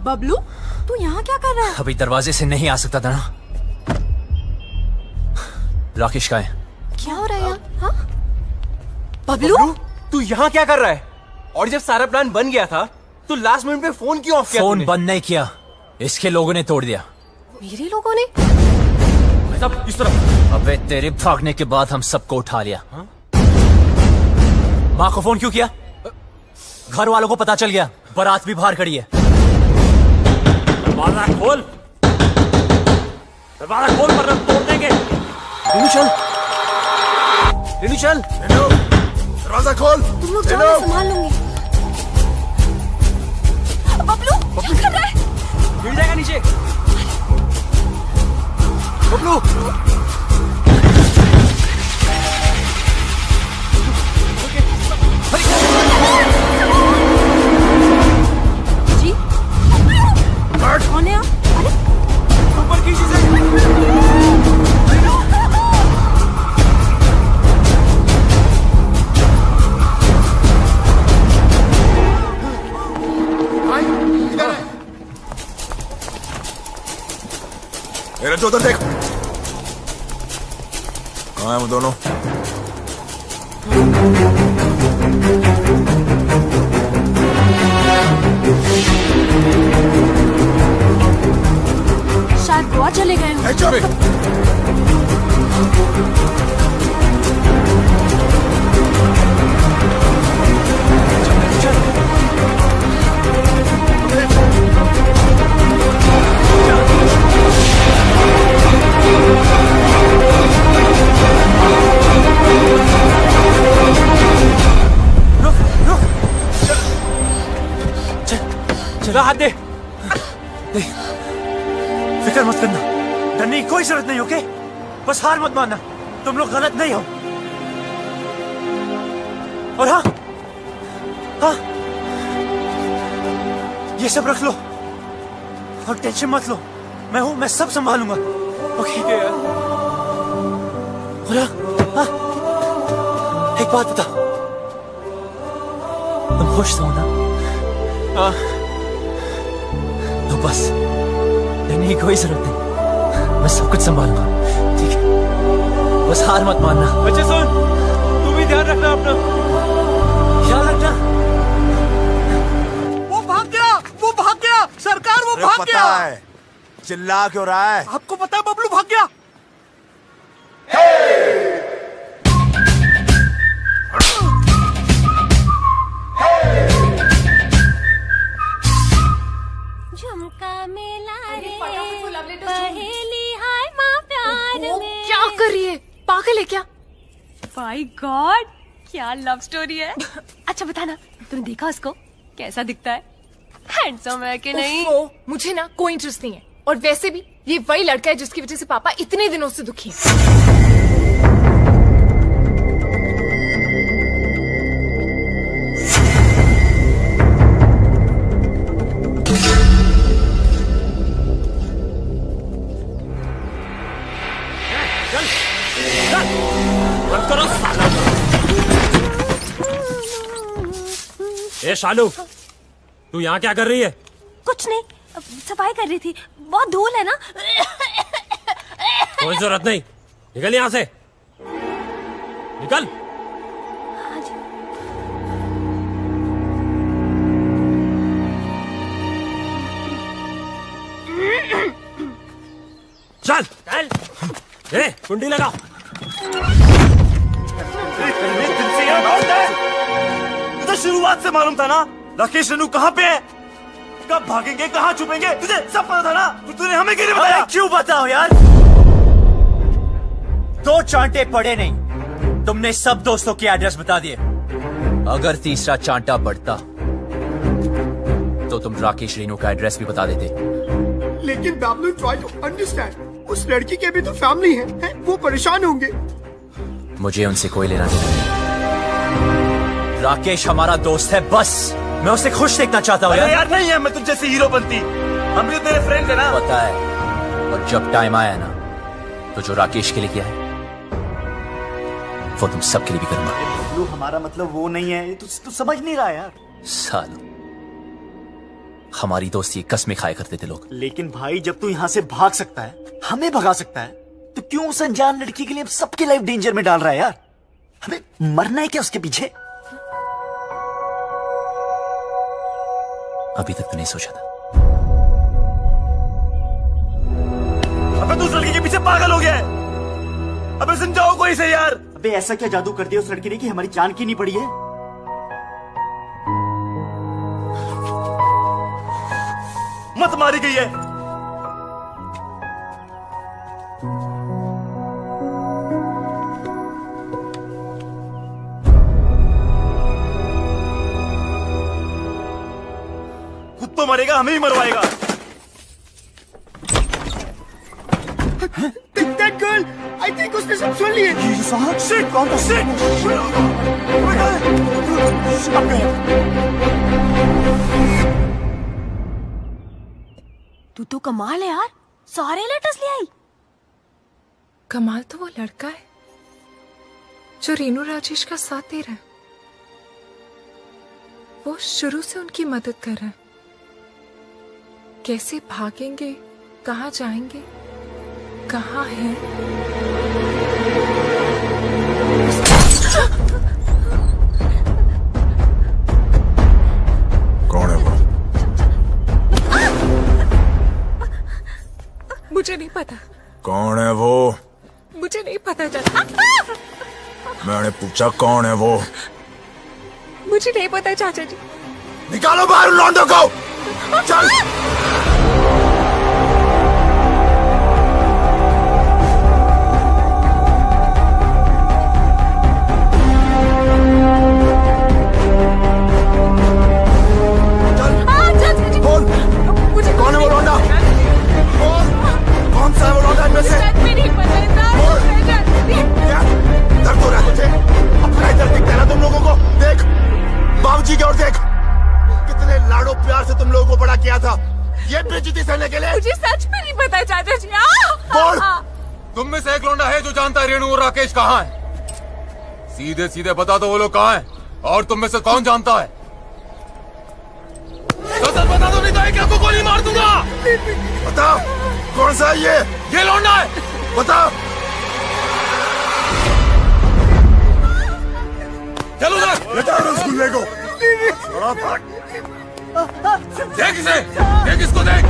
बबलू, तू यहाँ क्या कर रहा है? अभी दरवाजे से नहीं आ सकता था ना। राकेश का है। क्या हो रहा है यहाँ? हाँ? बबलू, तू यहाँ क्या कर रहा है? और जब सारा प्लान बन गया था तो लास्ट मिनट पे फोन क्यों ऑफ किया? फोन बंद नहीं किया, इसके लोगों ने तोड़ दिया। मेरे लोगों ने? सब इस तरफ। अबे तेरे भागने के बाद हम सबको उठा लिया। माँ को फोन क्यों किया? घर वालों को पता चल गया, बारात भी बाहर खड़ी है। दरवाजा खोल, दरवाजा खोल वरना तोड़ देंगे। रेनू चल, रेनू चल, दरवाजा खोल। तुम लोग जाओ, मैं संभाल लूंगी। बबलू, क्या कर रहा है? गिर जाएगा नीचे। बबलू, जी कौन है आप? अरे ऊपर की चीजें। मेरा जो उधर देख। कहाँ है वो दोनों? शायद गोवा चले गए हो। चला हाथ दे। फिक्र मत करना, डरने की कोई जरूरत नहीं, ओके? बस हार मत मानना, तुम लोग गलत नहीं हो। और हाँ हाँ, ये सब रख लो और टेंशन मत लो, मैं हूं, मैं सब संभालूंगा, ओके? और हाँ, एक बात बता, तुम खुश हो ना? हाँ। तो बस डरने की कोई जरूरत नहीं, मैं सब कुछ संभालूंगा, ठीक है? बस हार मत मानना। बच्चे सुन, तू भी ध्यान रखना अपना, ख्याल रखना। वो भाग गया सरकार, वो भाग गया। चिल्ला क्यों रहा है? आपको पता है बबलू भाग गया। Hey! कर रही है? पागल है क्या? बाय गॉड, क्या लव स्टोरी है। अच्छा बताना, तूने देखा उसको? कैसा दिखता है? हैंडसम है कि नहीं? मुझे ना कोई इंटरेस्ट नहीं है। और वैसे भी ये वही लड़का है जिसकी वजह से पापा इतने दिनों से दुखी हैं। बंद करो साला। ए शालू, तू यहाँ क्या कर रही है? कुछ नहीं, सफाई कर रही थी। बहुत धूल है ना। कोई जरूरत नहीं, निकल यहाँ से, निकल। चल चल, ए कुंडी लगाओ। तुझे शुरुआत से मालूम था ना राकेश रेनू कहाँ पे है, कब भागेंगे, कहाँ छुपेंगे, तुझे सब पता था ना। तूने हमें क्यों नहीं बताया? क्यों बताओ यार? 2 चांटे पड़े नहीं, तुमने सब दोस्तों के एड्रेस बता दिए। अगर तीसरा चांटा पड़ता तो तुम राकेश रेनू का एड्रेस भी बता देते। लेकिन बाबलू, ट्राई टू अंडरस्टैंड, उस लड़की के भी तो फैमिली है, वो परेशान होंगे। मुझे उनसे कोई लेना देना नहीं। राकेश हमारा दोस्त है, बस मैं उसे खुश देखना चाहता हूँ यार। नहीं है, मैं तुझ जैसी हीरो बनती, हम भी तेरे फ्रेंड है ना। पता है, और जब टाइम आया ना तो जो राकेश के लिए किया है वो तुम सबके लिए भी करूंगा। हमारा मतलब वो नहीं है, तू समझ नहीं रहा यार। सालों, हमारी दोस्ती कसमें खाया करते थे लोग। लेकिन भाई, जब तू यहाँ से भाग सकता है, हमें भगा सकता है, तो क्यों उस अनजान लड़की के लिए अब सबकी लाइफ डेंजर में डाल रहा है यार? हमें मरना है क्या उसके पीछे? अभी तक तो नहीं सोचा था। अबे तू उस लड़की के पीछे पागल हो गया है। अबे समझाओ कोई से यार। अबे ऐसा क्या जादू कर दिया उस लड़की ने कि हमारी जान की नहीं पड़ी है? मत मारी गई है। खुद तो मरेगा, हमें ही मरवाएगा। That girl, I think उसने सब सुन लिए। Shit, कौन था? Shit! तू तो कमाल है यार, सारे लेटर्स ले आई। कमाल तो वो लड़का है जो रेनू राजेश का साथ दे रहा है। वो शुरू से उनकी मदद कर रहा है। कैसे भागेंगे, कहाँ जाएंगे, कहाँ है? कौन है वो? मुझे नहीं पता। कौन है वो? मुझे नहीं पता चाचा। मैंने पूछा कौन है वो? मुझे नहीं पता चाचा जी। निकालो बाहर लौंडों को। चल। कौन है वो लौंडा? कौन सा है वो लौंडा इनमें से? क्या दर्द हो रहा है तुझे? अपना ही दर्द दिखता है ना तुम लोगों को। देख बाबूजी की ओर देख, कितने लाडो प्यार से तुम लोगों को बड़ा किया था, ये बेइज्जती सहने के लिए। मुझे सच में नहीं पता चाचा जी। बोल, तुम में से एक लौंडा है जो जानता है रेणु और राकेश कहाँ है? सीधे सीधे बता दो वो लोग कहाँ हैं, और तुम में से कौन जानता है? बता दो, नहीं तो एक आपको गोली मार दूंगा। बता कौन सा है ये लौंडा है। बता। चलो उधर, बेटा उस गुल्ले को। देख इसे, देख इसको, देख।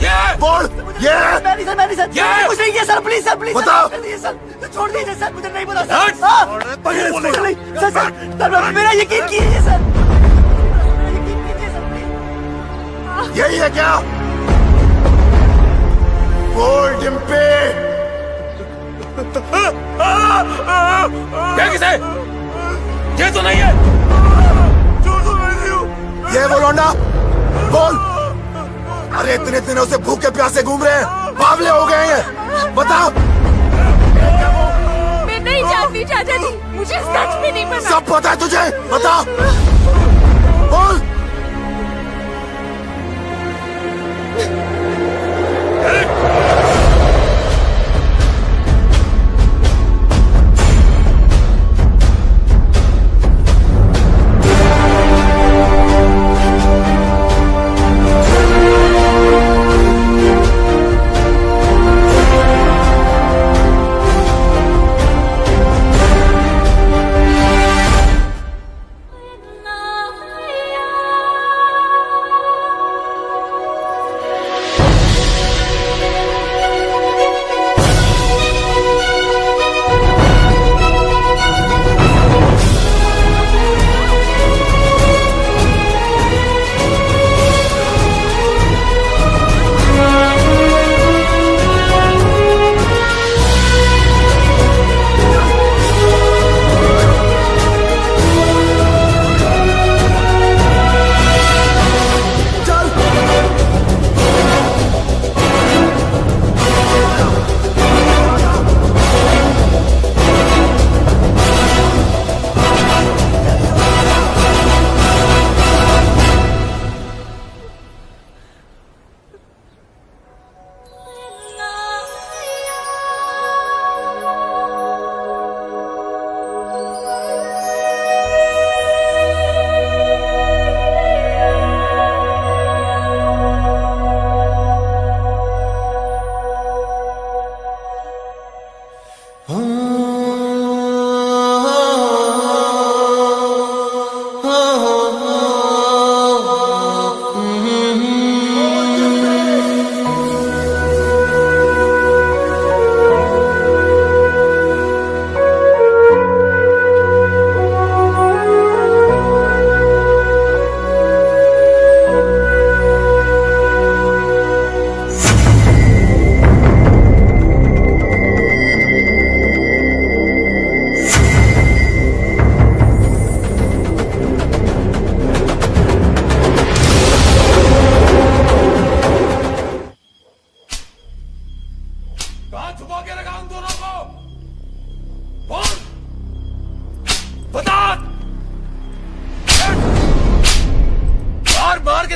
ये बोल, ये मैंने सर ये कुछ नहीं किया सर, प्लीज सर, प्लीज बताओ। सर, छोड़ दीजिए सर, मुझे नहीं बोला सर। सर, मेरा यकीन कीजिए सर। यही है क्या? बोल डिम्पी। है वो लौंडा? बोल। अरे इतने दिनों से भूखे प्यासे घूम रहे हैं, बावले हो गए हैं, बताओ। मैं नहीं जानती चाचा जी, मुझे सच में नहीं पता। सब पता है तुझे, बताओ। बोल।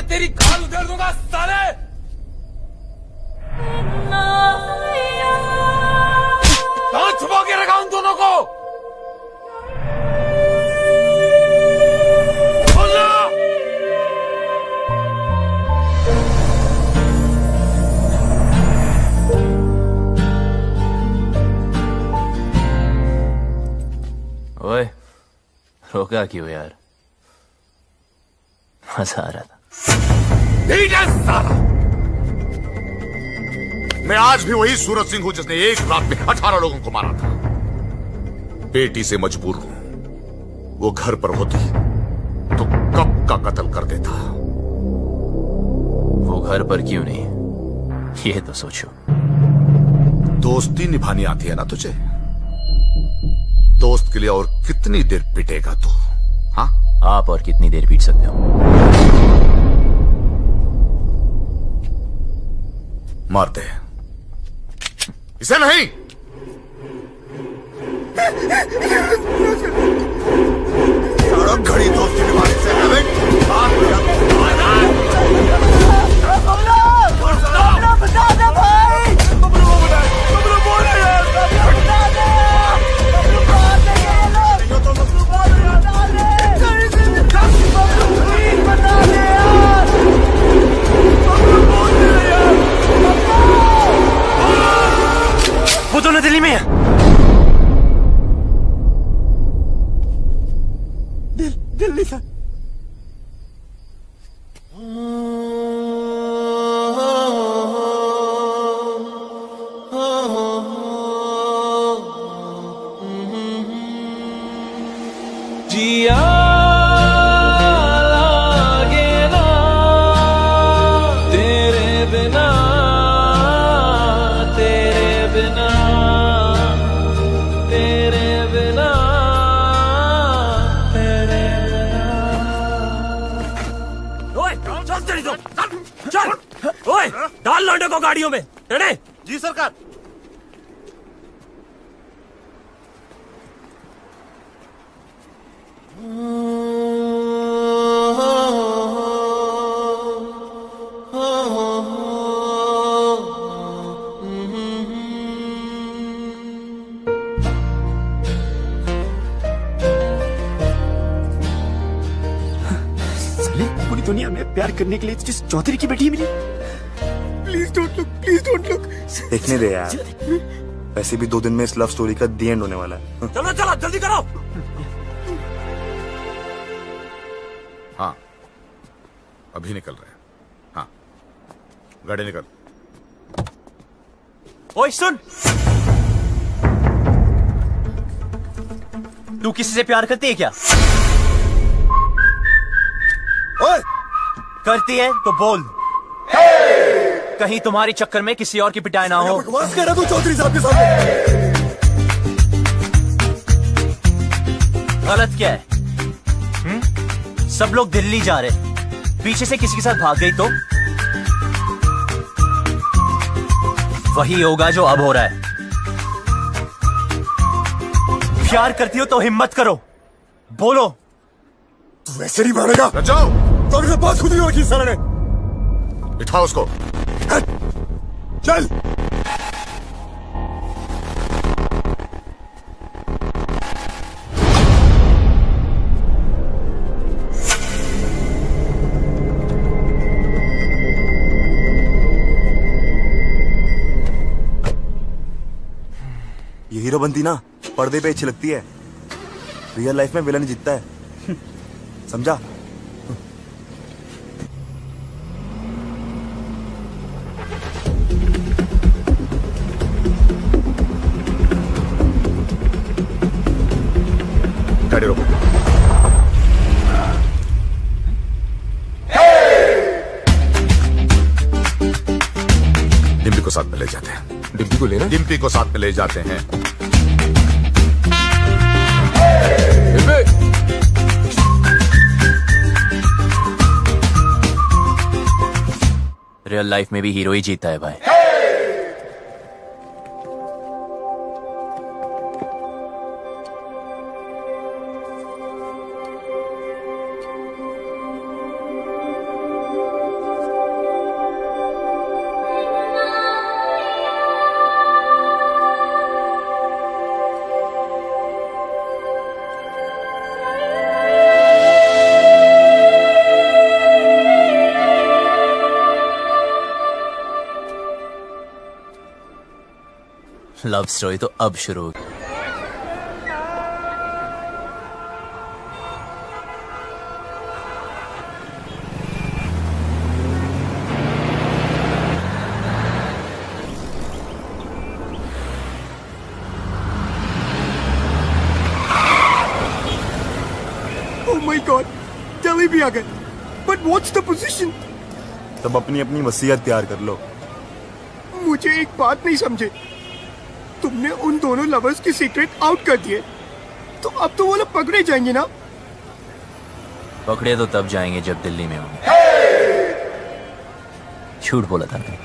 तेरी खाल उधेड़ दूंगा साले। कहां छुपा के रखा उन दोनों को? बोलना। ओए रोका क्यों यार? मजा आ रहा था। मैं आज भी वही सूरज सिंह हूं जिसने एक रात में 18 लोगों को मारा था। बेटी से मजबूर हूं। वो घर पर होती तो कब का कत्ल कर देता। वो घर पर क्यों नहीं, ये तो सोचो। दोस्ती निभानी आती है ना तुझे? दोस्त के लिए और कितनी देर पिटेगा तू? हाँ, आप और कितनी देर पीट सकते हो? मार दे इसे। नहीं, घड़ी दोस्ती निभाने से बता दे भाई। वो दोनों दिल्ली में है। दिल्ली से। जिया लागे ना तेरे बिना, तेरे बिना ओए, डाल लौंडे को गाड़ियों में। रेडी? जी सरकार। पूरी दुनिया में प्यार करने के लिए जिस चौधरी की बेटी मिली। Please don't look, please don't look. देखने दे यार, वैसे भी 2 दिन में इस लव स्टोरी का दी एंड होने वाला है। चलो चलो जल्दी करो। हाँ, अभी निकल रहे हैं। हाँ, गाड़ी निकल। ओए सुन, तू किसी से प्यार करती है क्या? ओए, करती है तो बोल। कहीं तुम्हारे चक्कर में किसी और की पिटाई ना हो। बकवास कर रहा तू चौधरी साहब के सामने। गलत क्या है? सब लोग दिल्ली जा रहे, पीछे से किसी के साथ भाग गई तो वही होगा जो अब हो रहा है। प्यार करती हो तो हिम्मत करो, बोलो। तू ऐसे नहीं मानेगा। जाओ। तो मेरे पास खुद ही रखी सर ने। बिठाओ उसको। चल। ये हीरो बनती ना पर्दे पे अच्छी लगती है, रियल लाइफ में विलन जीतता है। समझा? गाड़ी रोको। डिम्पी को साथ में ले जाते हैं। डिम्पी को लेना? डिम्पी को साथ में ले जाते हैं। रियल लाइफ में भी हीरो ही जीता है भाई। लव स्टोरी तो अब शुरू होगी। Oh my God, दिल्ली भी आ गए। But what's the position? तब अपनी अपनी वसीयत तैयार कर लो। मुझे एक बात नहीं समझे, तुमने उन दोनों लवर्स की सीक्रेट आउट कर दिए, तो अब तो वो लोग पकड़े जाएंगे ना? पकड़े तो तब जाएंगे जब दिल्ली में होंगे। झूठ बोला था मैंने।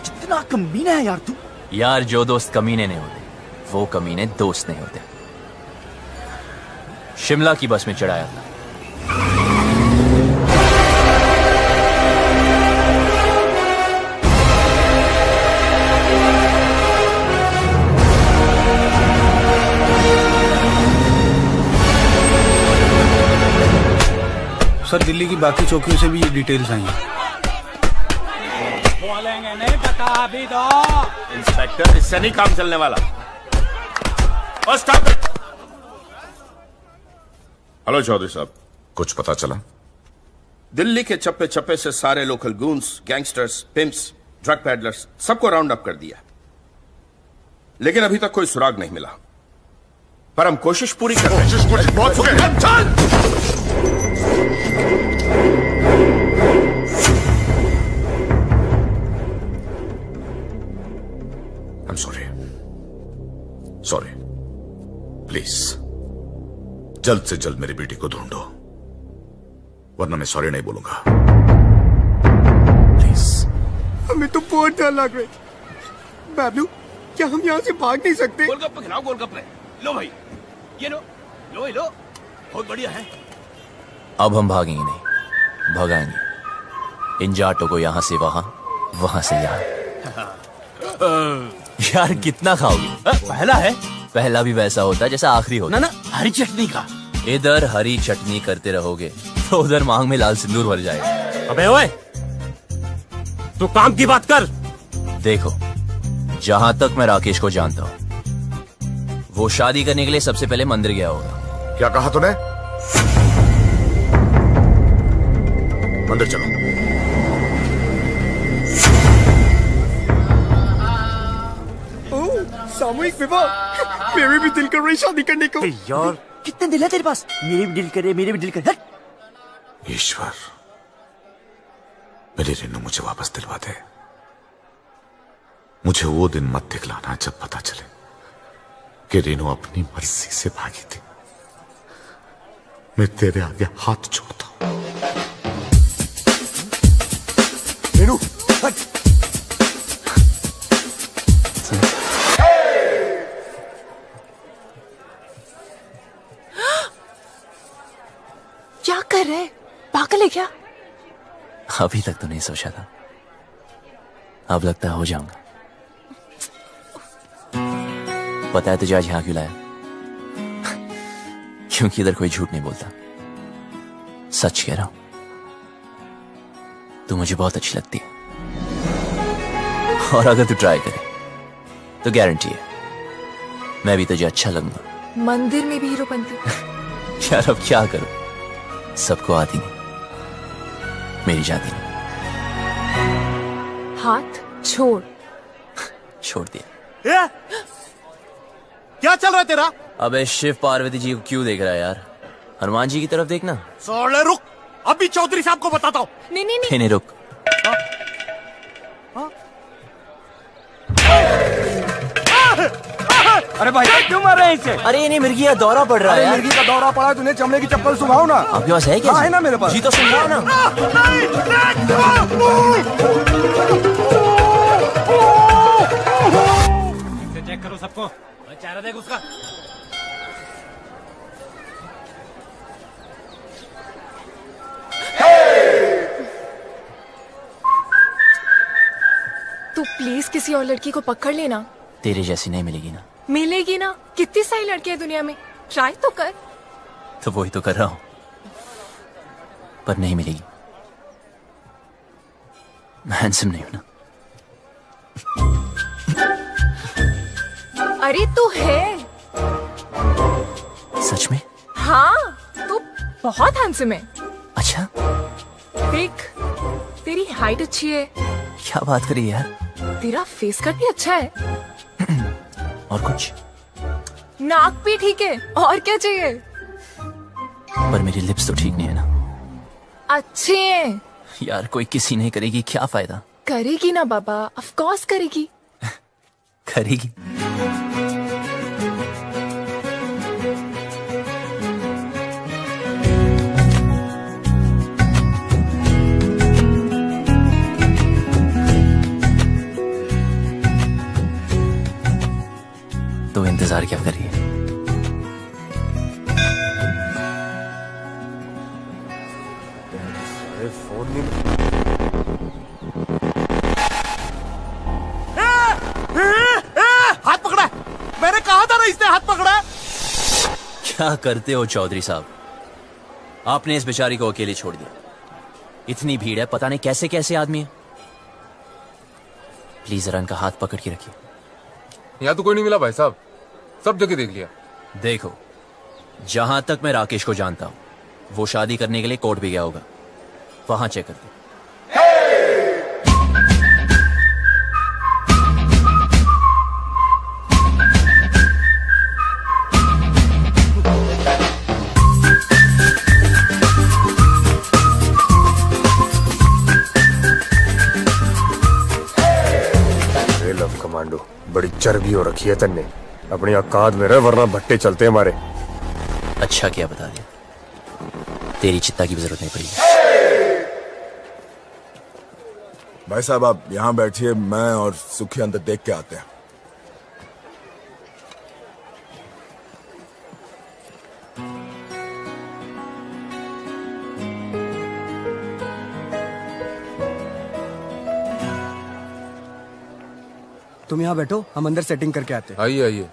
कितना कमीना है यार तू। यार, जो दोस्त कमीने नहीं होते वो कमीने दोस्त नहीं होते। शिमला की बस में चढ़ाया था। सर, दिल्ली की बाकी चौकियों से भी ये डिटेल्स आई हैं। बोलेंगे नहीं, बता भी दो। इंस्पेक्टर, इससे नहीं काम चलने वाला। और स्टॉप इट। हेलो चौधरी साहब, कुछ पता चला? दिल्ली के चप्पे चप्पे से सारे local goons, gangsters, pimps, drug peddlers सबको राउंड अप कर दिया, लेकिन अभी तक कोई सुराग नहीं मिला। पर हम कोशिश पूरी कर रहे हैं। बहुत हो गया। चल। I'm sorry. Sorry. प्लीज जल्द से जल्द मेरी बेटी को ढूंढो, वरना मैं सॉरी नहीं बोलूंगा। प्लीज। हमें तो बहुत डर लग रहा है। बाबलू, क्या हम यहाँ से भाग नहीं सकते? गोलगप्पे खिलाओ, गोलगप्पे। लो भाई, ये लो, लो, बहुत बढ़िया है। अब हम भागेंगे नहीं, भगाएंगे इन जाटों को, यहाँ से वहां, वहां से यहाँ। यार कितना खाओगे? पहला है। पहला भी वैसा होता है जैसा आखिरी होता। ना हरी चटनी का। इधर हरी चटनी करते रहोगे तो उधर मांग में लाल सिंदूर भर जाएगा। अबे ओए, तू काम की बात कर। देखो, जहां तक मैं राकेश को जानता हूं, वो शादी करने के लिए सबसे पहले मंदिर गया होगा। क्या कहा तूने? मंदिर चलो। ओह, सामूहिक विवाह। मेरे भी दिल कर रही शादी करने को। यार कितने दिल है तेरे पास? मेरे भी दिल करे, मेरे भी दिल करे। ईश्वर, मेरी रेनू मुझे वापस दिलवा दे। मुझे वो दिन मत दिखलाना जब पता चले कि रेनू अपनी मर्जी से भागी थी। मैं तेरे आगे हाथ जोड़ता हूं। रेनू, हट। क्या कर रहे? पागल है क्या? अभी तक तो नहीं सोचा था, अब लगता है हो जाऊंगा। पता है तुझे आज यहां क्यों लाया? क्योंकि इधर कोई झूठ नहीं बोलता, सच कह रहा हूं। तू मुझे बहुत अच्छी लगती है, और अगर तू ट्राई करे तो गारंटी है मैं भी तुझे अच्छा लगूंगा। मंदिर में भी हीरो बनती। यार अब क्या करूं, सबको आती नहीं, मेरी जाती नहीं। हाथ छोड़। छोड़ दिया। क्या चल रहा है तेरा? अबे शिव पार्वती जी को क्यों देख रहा है यार? हनुमान जी की तरफ देखना। सोले रुक, अभी चौधरी साहब को बताता हूँ। नहीं नहीं रुक। अरे भाई क्यों मार रहे हैं इसे? अरे इन्हें मिर्गी का दौरा पड़ रहा है यार। मिर्गी का दौरा पड़ा है, तूने चमड़े की चप्पल सुखाओ ना। आपके पास है क्या? हाँ, है ना मेरे पास। जी तो सुन रहा है ना। चेक करो सबको, चेहरा देख उसका। तू प्लीज किसी और लड़की को पकड़ लेना। तेरे जैसी नहीं मिलेगी ना। मिलेगी ना, कितनी सारी लड़कियां हैं दुनिया में, ट्राई तो कर। तो वही तो कर रहा हूं, पर नहीं मिलेगी। मैं हैंडसम नहीं हूं ना। अरे तू है। सच में? हाँ, तू बहुत हैंडसम है। अच्छा, देख, तेरी हाइट अच्छी है, क्या बात करी यार। तेरा फेस कट भी अच्छा है, और कुछ? नाक भी ठीक है, और क्या चाहिए? पर मेरी लिप्स तो ठीक नहीं है ना। अच्छे हैं। यार कोई किसी नहीं करेगी, क्या फायदा? करेगी ना बाबा, ऑफ कोर्स करेगी। करेगी। तो इंतजार क्या कर रही है? फोन नहीं। हाथ पकड़ा है। मैंने कहा था ना इसने हाथ पकड़ा है। क्या करते हो चौधरी साहब? आपने इस बेचारी को अकेले छोड़ दिया। इतनी भीड़ है, पता नहीं कैसे कैसे आदमी है। प्लीज जरा इनका हाथ पकड़ के रखिए। यहाँ तो कोई नहीं मिला भाई साहब, सब जगह देख लिया। देखो, जहां तक मैं राकेश को जानता हूं, वो शादी करने के लिए कोर्ट भी गया होगा, वहां चेक करते। लव कमांडो, बड़ी चर्बी हो रखी है तन्ने। अपनी औकात में रह, वरना भट्टे चलते हमारे। अच्छा किया बता दिया, तेरी चित्ता की भी जरूरत नहीं पड़ी। भाई साहब आप यहाँ बैठिए, मैं और सुखी अंदर देख के आते हैं। तुम यहाँ बैठो, हम अंदर सेटिंग करके आते हैं। आइए आइए,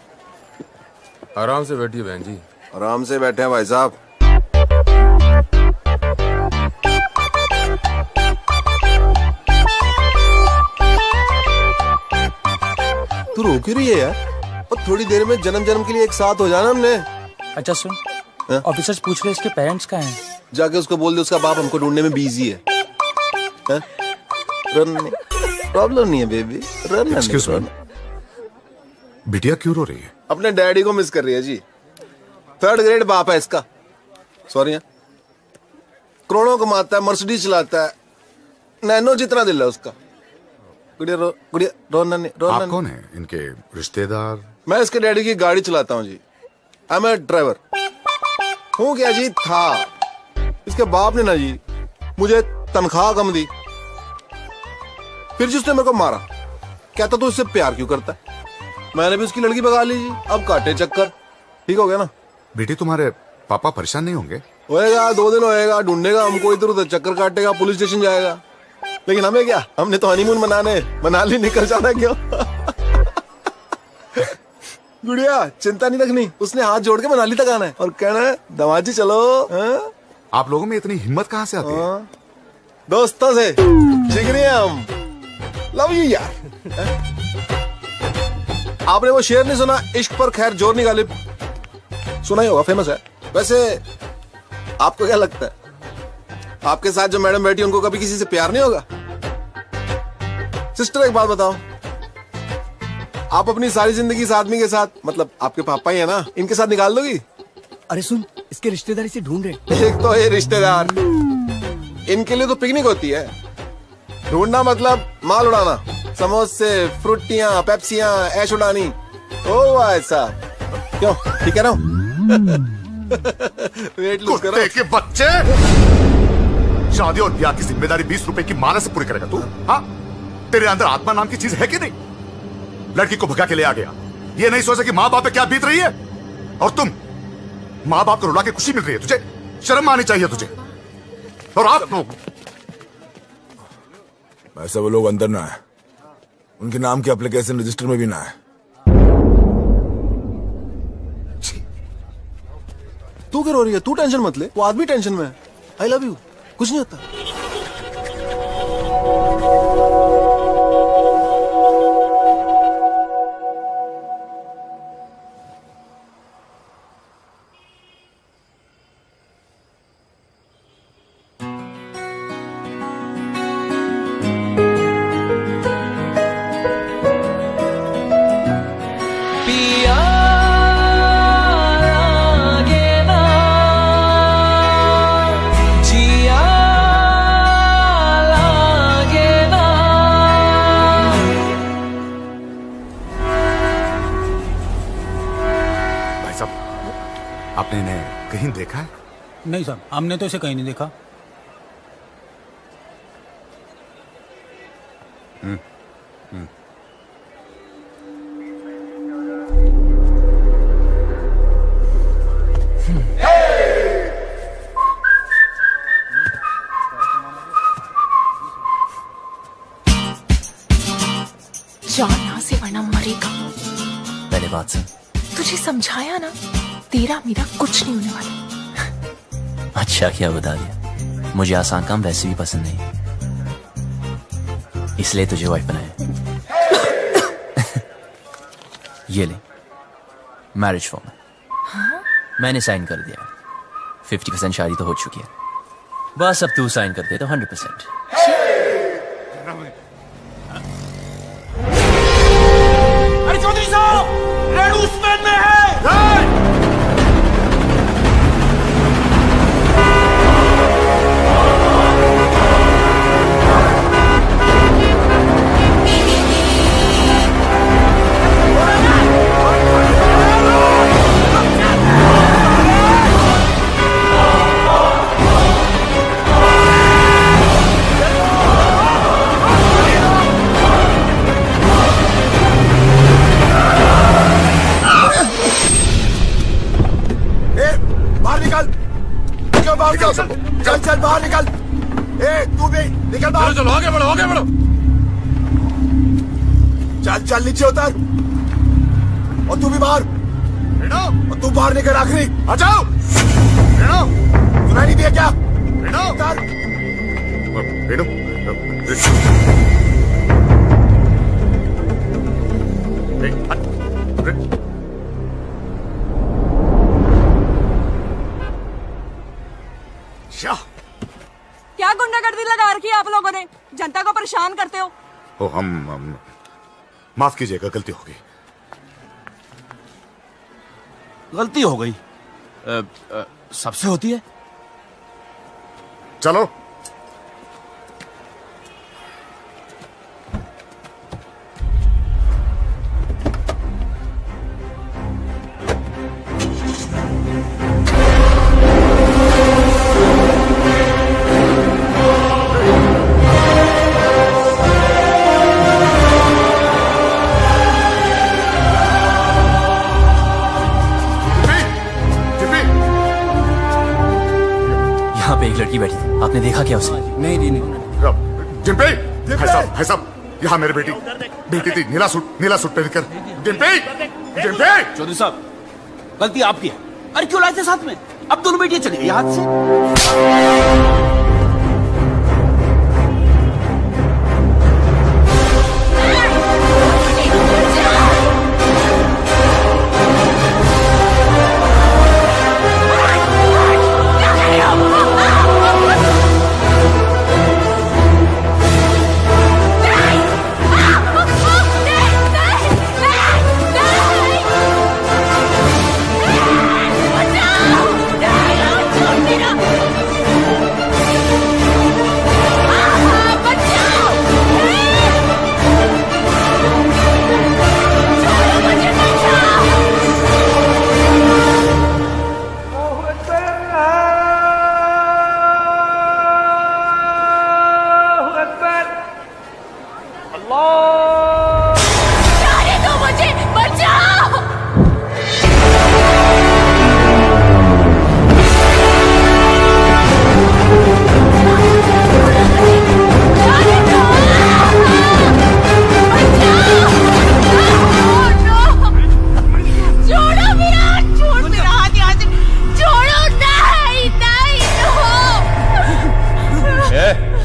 आराम से बैठिए बहन जी। आराम से बैठे हैं भाई साहब। तू रो क्यों रही है यार? और थोड़ी देर में जन्म जन्म के लिए एक साथ हो जाना हमने। अच्छा सुन, ऑफिसर्स पूछ रहे इसके पेरेंट्स कहाँ हैं? जाके उसको बोल दे उसका बाप हमको ढूंढने में बिजी है। प्रॉब्लम नहीं है बेबी, रन। एक्सक्यूज मी, बिटिया क्यों रो रही है? अपने डैडी को मिस कर रही है जी। 3rd ग्रेड बाप है इसका। सॉरी, करोड़ों कमाता है, मर्सिडीज चलाता है, नैनो जितना दिल है उसका। गुड़िया आप कौन है? इनके रिश्तेदार? मैं इसके डैडी की गाड़ी चलाता हूँ जी। I M A driver. हूँ क्या जी? था। इसके बाप ने ना जी मुझे तनख्वाह कम दी, फिर जी उसने मेरे को मारा। कहता तू इससे प्यार क्यों करता है? मैंने भी उसकी लड़की भगा ली जी। अब काटे चक्कर। ठीक हो गया ना? बेटी तुम्हारे पापा परेशान नहीं होंगे? होएगा, 2 दिन होएगा, ढूंढेगा हमको, इधर उधर चक्कर काटेगा, पुलिस स्टेशन जाएगा। लेकिन हमें क्या, हमने तो हनीमून मनाने मनाली निकल जाना। क्यों? गुड़िया चिंता नहीं रखनी, उसने हाथ जोड़ के मनाली तक आना है और कहना है दमाजी चलो। आप लोगों में इतनी हिम्मत कहाँ से आती है? दोस्तों से जिगरी हम। लव यू यार। आपने वो शेर नहीं सुना, इश्क पर खैर जोर नहीं गालिब? सुना ही होगा, फेमस है। वैसे आपको क्या लगता है, आपके साथ जो मैडम बैठी उनको कभी किसी से प्यार नहीं होगा? सिस्टर एक बात बताओ, आप अपनी सारी जिंदगी इस आदमी के साथ, मतलब आपके पापा ही है ना, इनके साथ निकाल दोगी? अरे सुन, इसके रिश्तेदार इसे ढूंढ रहे। एक तो ये रिश्तेदार, इनके लिए तो पिकनिक होती है। ढूंढना मतलब माल उड़ाना, समोसे, फ्रूटियां, पेप्सियां, ऐश उड़ानी। ओ ऐसा क्यों? ठीक है ना? वेट लूज करो। कुत्ते के बच्चे! शादी और ब्याह की जिम्मेदारी 20 रुपए की माला से पूरी करेगा तू? हाँ, तेरे अंदर आत्मा नाम की चीज है कि नहीं? लड़की को भगा के ले आ गया, ये नहीं सोचा कि माँ बाप पे क्या बीत रही है। और तुम माँ बाप को रुला के खुशी मिल रही है तुझे? शर्म आनी चाहिए तुझे। और आप लोग वैसे वो लोग अंदर ना है, उनके नाम के एप्लीकेशन रजिस्टर में भी ना है। तू क्यों रो रही है? तू टेंशन मत ले, वो आदमी टेंशन में है। आई लव यू, कुछ नहीं होता। आपने इन्हें कहीं देखा है? नहीं साहब, हमने तो इसे कहीं नहीं देखा। जा यहाँ से वरना मरेगा। पहले बात सुन। तुझे समझाया ना, तेरा मेरा कुछ नहीं होने वाला। अच्छा क्या बता दिया, मुझे आसान काम वैसे भी पसंद नहीं, इसलिए तुझे वाइफ बनाया। ये ले मैरिज फॉर्म। हाँ? मैंने साइन कर दिया। 50% शादी तो हो चुकी है, बस अब तू साइन कर दे तो 100%। अरे चौधरी साहब, रेड उस्मान में है। आओ सबको। चल चल बाहर निकल। ए तू भी निकल बाहर। चलो आगे बढ़ो, आगे बढ़ो। चल चल नीचे उतर। और तू भी बाहर। और तू बाहर निकल आखिरी। आ जाओ। सुनाई नहीं दिया क्या? उतर। क्या गुंडागर्दी लगा रखी है आप लोगों ने? जनता को परेशान करते हो। ओ हम माफ कीजिएगा, गलती हो गई। गलती हो गई? सबसे होती है। चलो। यहाँ पे एक लड़की बैठी थी, आपने देखा क्या उसे? नहीं। डिम्पी, भाई साहब, यहाँ मेरी बेटी थी, नीला सूट पहन कर। डिम्पी, चौधरी साहब, गलती आपकी है। अरे क्यों लाए थे साथ में? अब दोनों बेटियां चली गई हाथ से।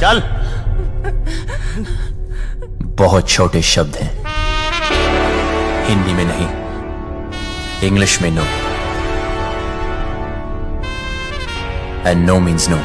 चल। बहुत छोटे शब्द हैं, हिंदी में नहीं, इंग्लिश में no, and no means no.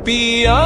Piya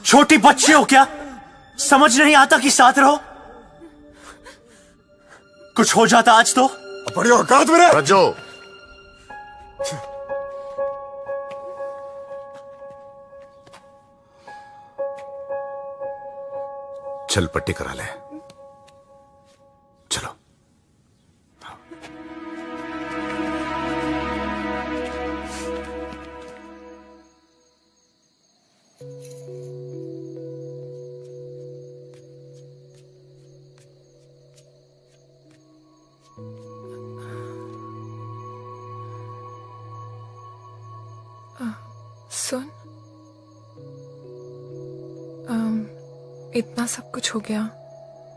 छोटी बच्ची हो क्या? समझ नहीं आता कि साथ रहो? कुछ हो जाता आज तो बड़ी औकात मेरे रजो, चल पट्टी करा ले। चलो। सुन, इतना सब कुछ हो गया,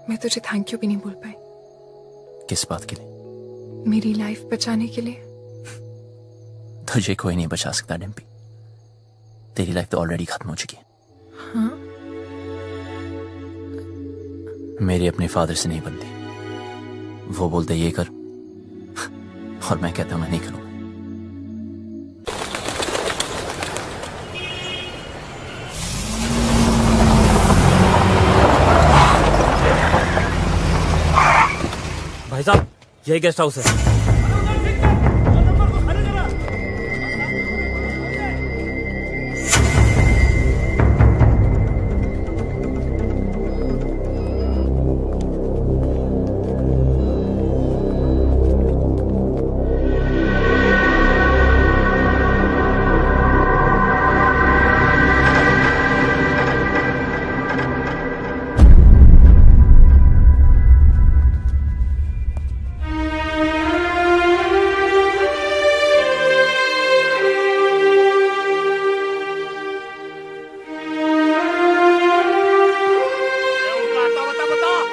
मैं तुझे थैंक यू भी नहीं बोल पाई। किस बात के लिए? मेरी लाइफ बचाने के लिए। तुझे कोई नहीं बचा सकता डिम्पी। तेरी लाइफ तो ऑलरेडी खत्म हो चुकी है। हाँ? मेरी अपने फादर से नहीं बनती। वो बोलते ये कर और मैं कहता मैं नहीं करूंगा। भाई साहब, यही गेस्ट हाउस है।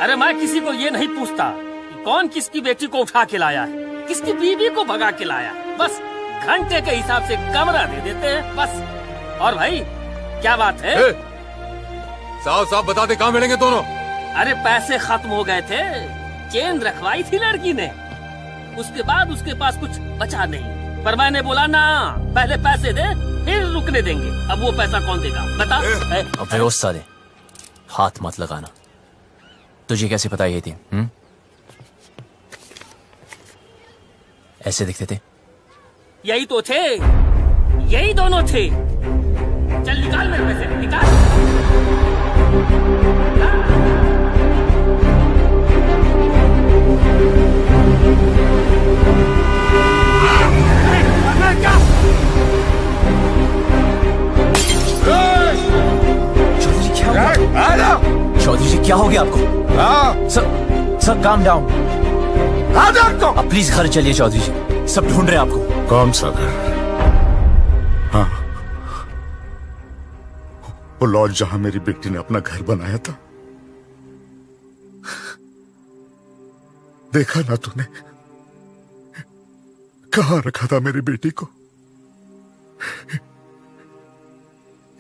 अरे मैं किसी को ये नहीं पूछता कि कौन किसकी बेटी को उठा के लाया है, किसकी बीवी को भगा के लाया है। बस घंटे के हिसाब से कमरा दे देते हैं बस। और भाई क्या बात है? साफ साफ बता दे, कहाँ मिलेंगे दोनों? अरे पैसे खत्म हो गए थे, चेन रखवाई थी लड़की ने, उसके बाद उसके पास कुछ बचा नहीं। पर मैंने बोला ना, पहले पैसे दे फिर रुकने देंगे। अब वो पैसा कौन देगा बता? अबे ओ साले, हाथ मत लगाना। तुझे कैसे पता ये थी? ऐसे दिखते थे? यही तो थे, यही दोनों थे। चल निकाल मेरे पैसे, निकाल। चौधरी जी क्या हो गया आपको? Sir calm down. अब प्लीज घर चलिए चौधरी जी, सब ढूंढ रहे हैं आपको। कौन सा घर? हाँ, वो लॉज जहां मेरी बेटी ने अपना घर बनाया था। देखा ना तूने, कहां रखा था मेरी बेटी को।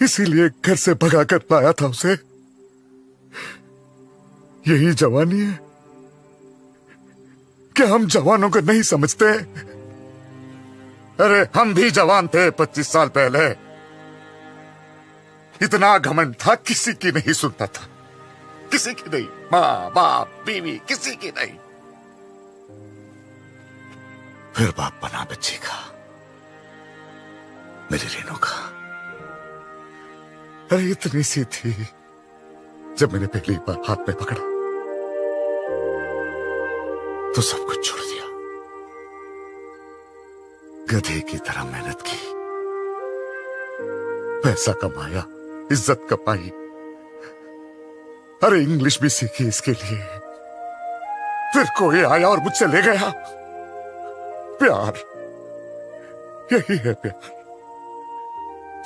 इसीलिए घर से भगा कर लाया था उसे। यही जवानी है क्या? हम जवानों को नहीं समझते? अरे हम भी जवान थे 25 साल पहले। इतना घमंड था, किसी की नहीं सुनता था, किसी की नहीं। माँ बाप बीवी किसी की नहीं। फिर बाप बना बच्ची का, मेरी रेनू का। अरे इतनी सी थी जब मैंने पहली बार हाथ में पकड़ा तो सब कुछ छोड़ दिया। गधे की तरह मेहनत की, पैसा कमाया, इज्जत कमाई, अरे इंग्लिश भी सीखी इसके लिए। फिर कोई आया और मुझसे ले गया। प्यार, यही है प्यार।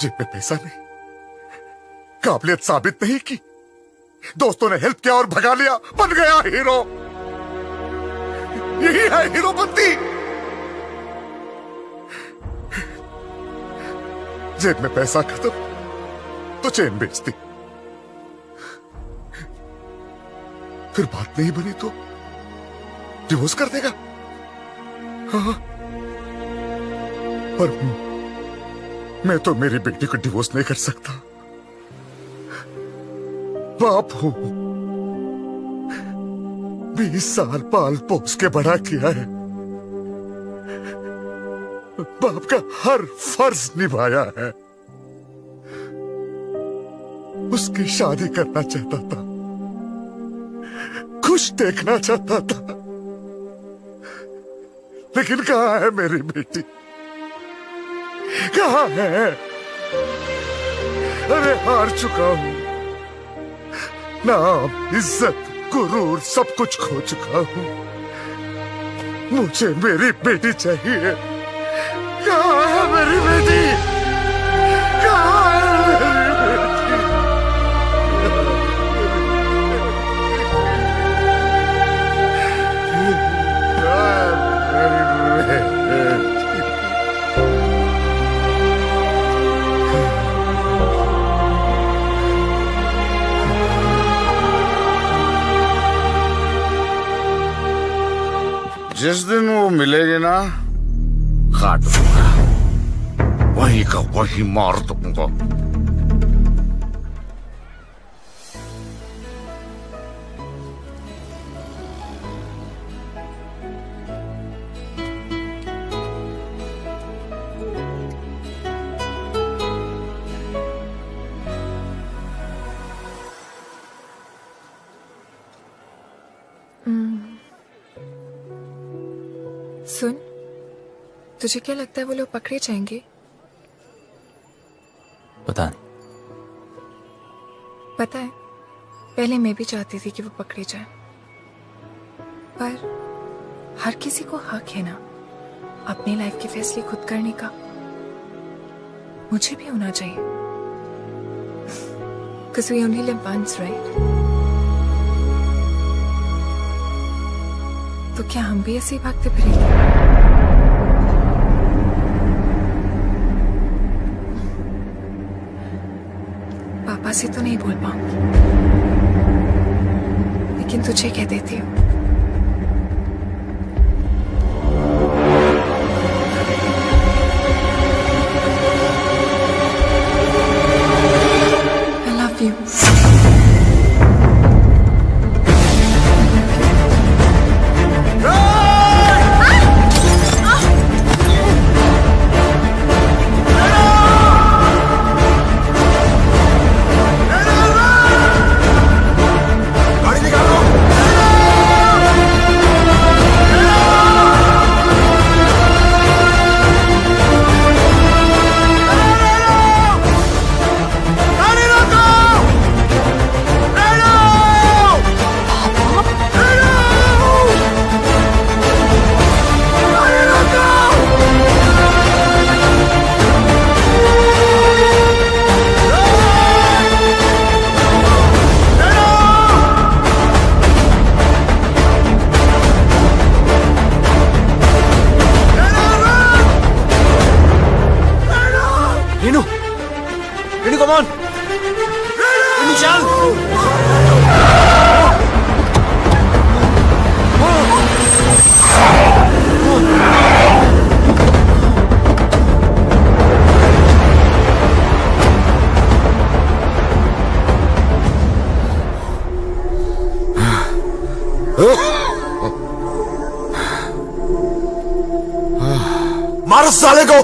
जेब में पैसा नहीं, काबिलियत साबित नहीं की, दोस्तों ने हेल्प किया और भगा लिया, बन गया हीरो। यही है हीरोपंती। जेब में पैसा खत्म तो चेन बेचती, फिर बात नहीं बनी तो डिवोर्स कर देगा। हाँ, पर मैं तो मेरी बेटी को डिवोर्स नहीं कर सकता। बाप हूं। 20 साल पाल पोस के बड़ा किया है। बाप का हर फर्ज निभाया है। उसकी शादी करना चाहता था, खुश देखना चाहता था, लेकिन कहाँ है मेरी बेटी? कहाँ है? अरे हार चुका हूं। नाम, इज्जत, गुरूर सब कुछ खो चुका हूं। मुझे मेरी बेटी चाहिए। कहाँ है मेरी बेटी? कहाँ है मेरी बेटी? जिस दिन वो मिलेगी ना, काट दूंगा, वहीं का वहीं मार दूंगा। सुन, तुझे क्या लगता है वो लोग पकड़े जाएंगे? पता नहीं। पता है, पहले मैं भी चाहती थी कि वो पकड़े जाएं, पर हर किसी को हक है ना अपनी लाइफ के फैसले खुद करने का। मुझे भी होना चाहिए, 'cause we only live once, right? तो क्या हम भी ऐसे ही भागते फिरेंगे? पापा से तो नहीं बोल पाऊंगी, लेकिन तुझे कह देती हूँ। I love you. come on! Michelle! मारो साले को!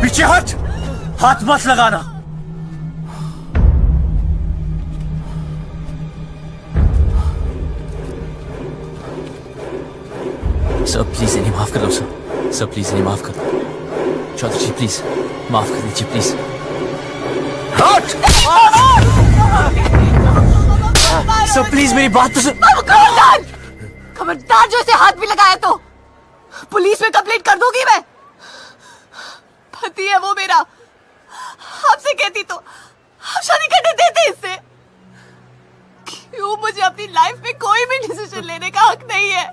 पीछे हट, हाथ मत लगाना। सर प्लीज इन्हें माफ कर दो सर प्लीज इन्हें माफ कर दो। चौधरी जी प्लीज माफ कर दीजिए प्लीज। हट! सर प्लीज मेरी बात तो सुन। खबरदार! खबरदार जो इसे हाथ भी लगाया तो पुलिस में कंप्लेंट कर दूंगी मैं। पति है वो मेरा, आपसे कहती तो आप शादी करने देते इससे। मुझे अपनी लाइफ में कोई भी डिसीजन लेने का हक नहीं है?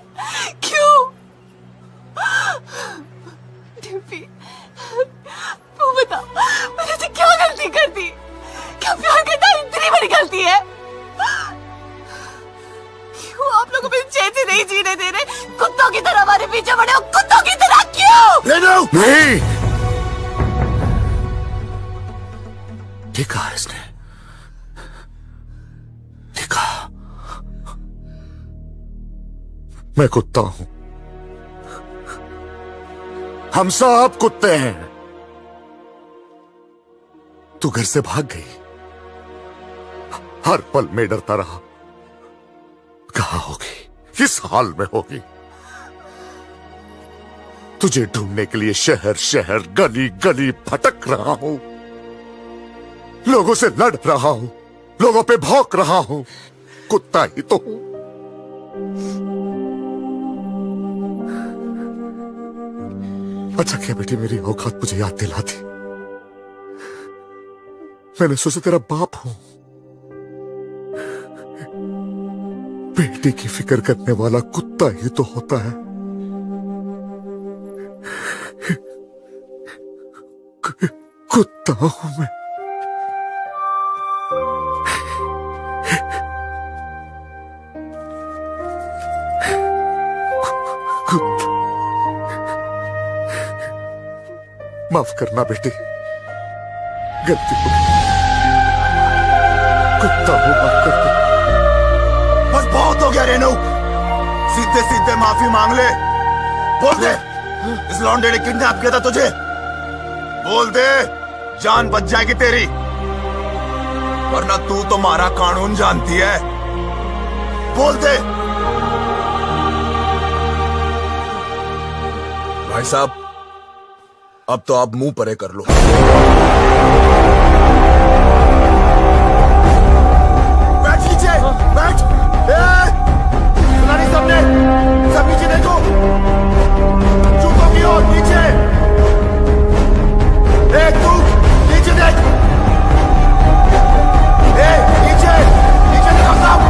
क्यों? डिम्पी, तू बता, मैंने तो क्या गलती कर दी? क्या प्यार करना इतनी बड़ी गलती है? क्यों आप लोग मुझे चैन से नहीं जीने दे रहे? कुत्तों की तरह हमारे पीछे पड़े हो, कुत्तों की तरह क्यों? नहीं, ठीक कहा इसने, ठीक कहा। मैं कुत्ता हूं, हम सब कुत्ते हैं। तू घर से भाग गई, हर पल में डरता रहा, कहां होगी, किस हाल में होगी। तुझे ढूंढने के लिए शहर शहर गली गली भटक रहा हूं, लोगों से लड़ रहा हूं, लोगों पे भौंक रहा हूं, कुत्ता ही तो हूं। अच्छा क्या बेटी मेरी औकात मुझे याद दिला दी। मैंने सोचा तेरा बाप हूं, बेटी की फिक्र करने वाला कुत्ता ही तो होता है। कुत्ता हूं मैं। माफ करना बेटी, गलती हो गई, कुत्ता हूं, माफ कर दो। बस बहुत हो गया रेनू, सीधे सीधे माफी मांग ले। बोल दे इस लौंडे ने किडनैप किया था तुझे, बोल दे, जान बच जाएगी तेरी, वरना तू तो हमारा कानून जानती है। बोल दे। भाई साहब, अब तो आप मुंह परे कर लो। बैठ नीचे, बैठ। सुनानी सबने, सब नीचे देखो, जूतों की ओर नीचे। तू नीचे देख, नीचे नीचे देखो सब।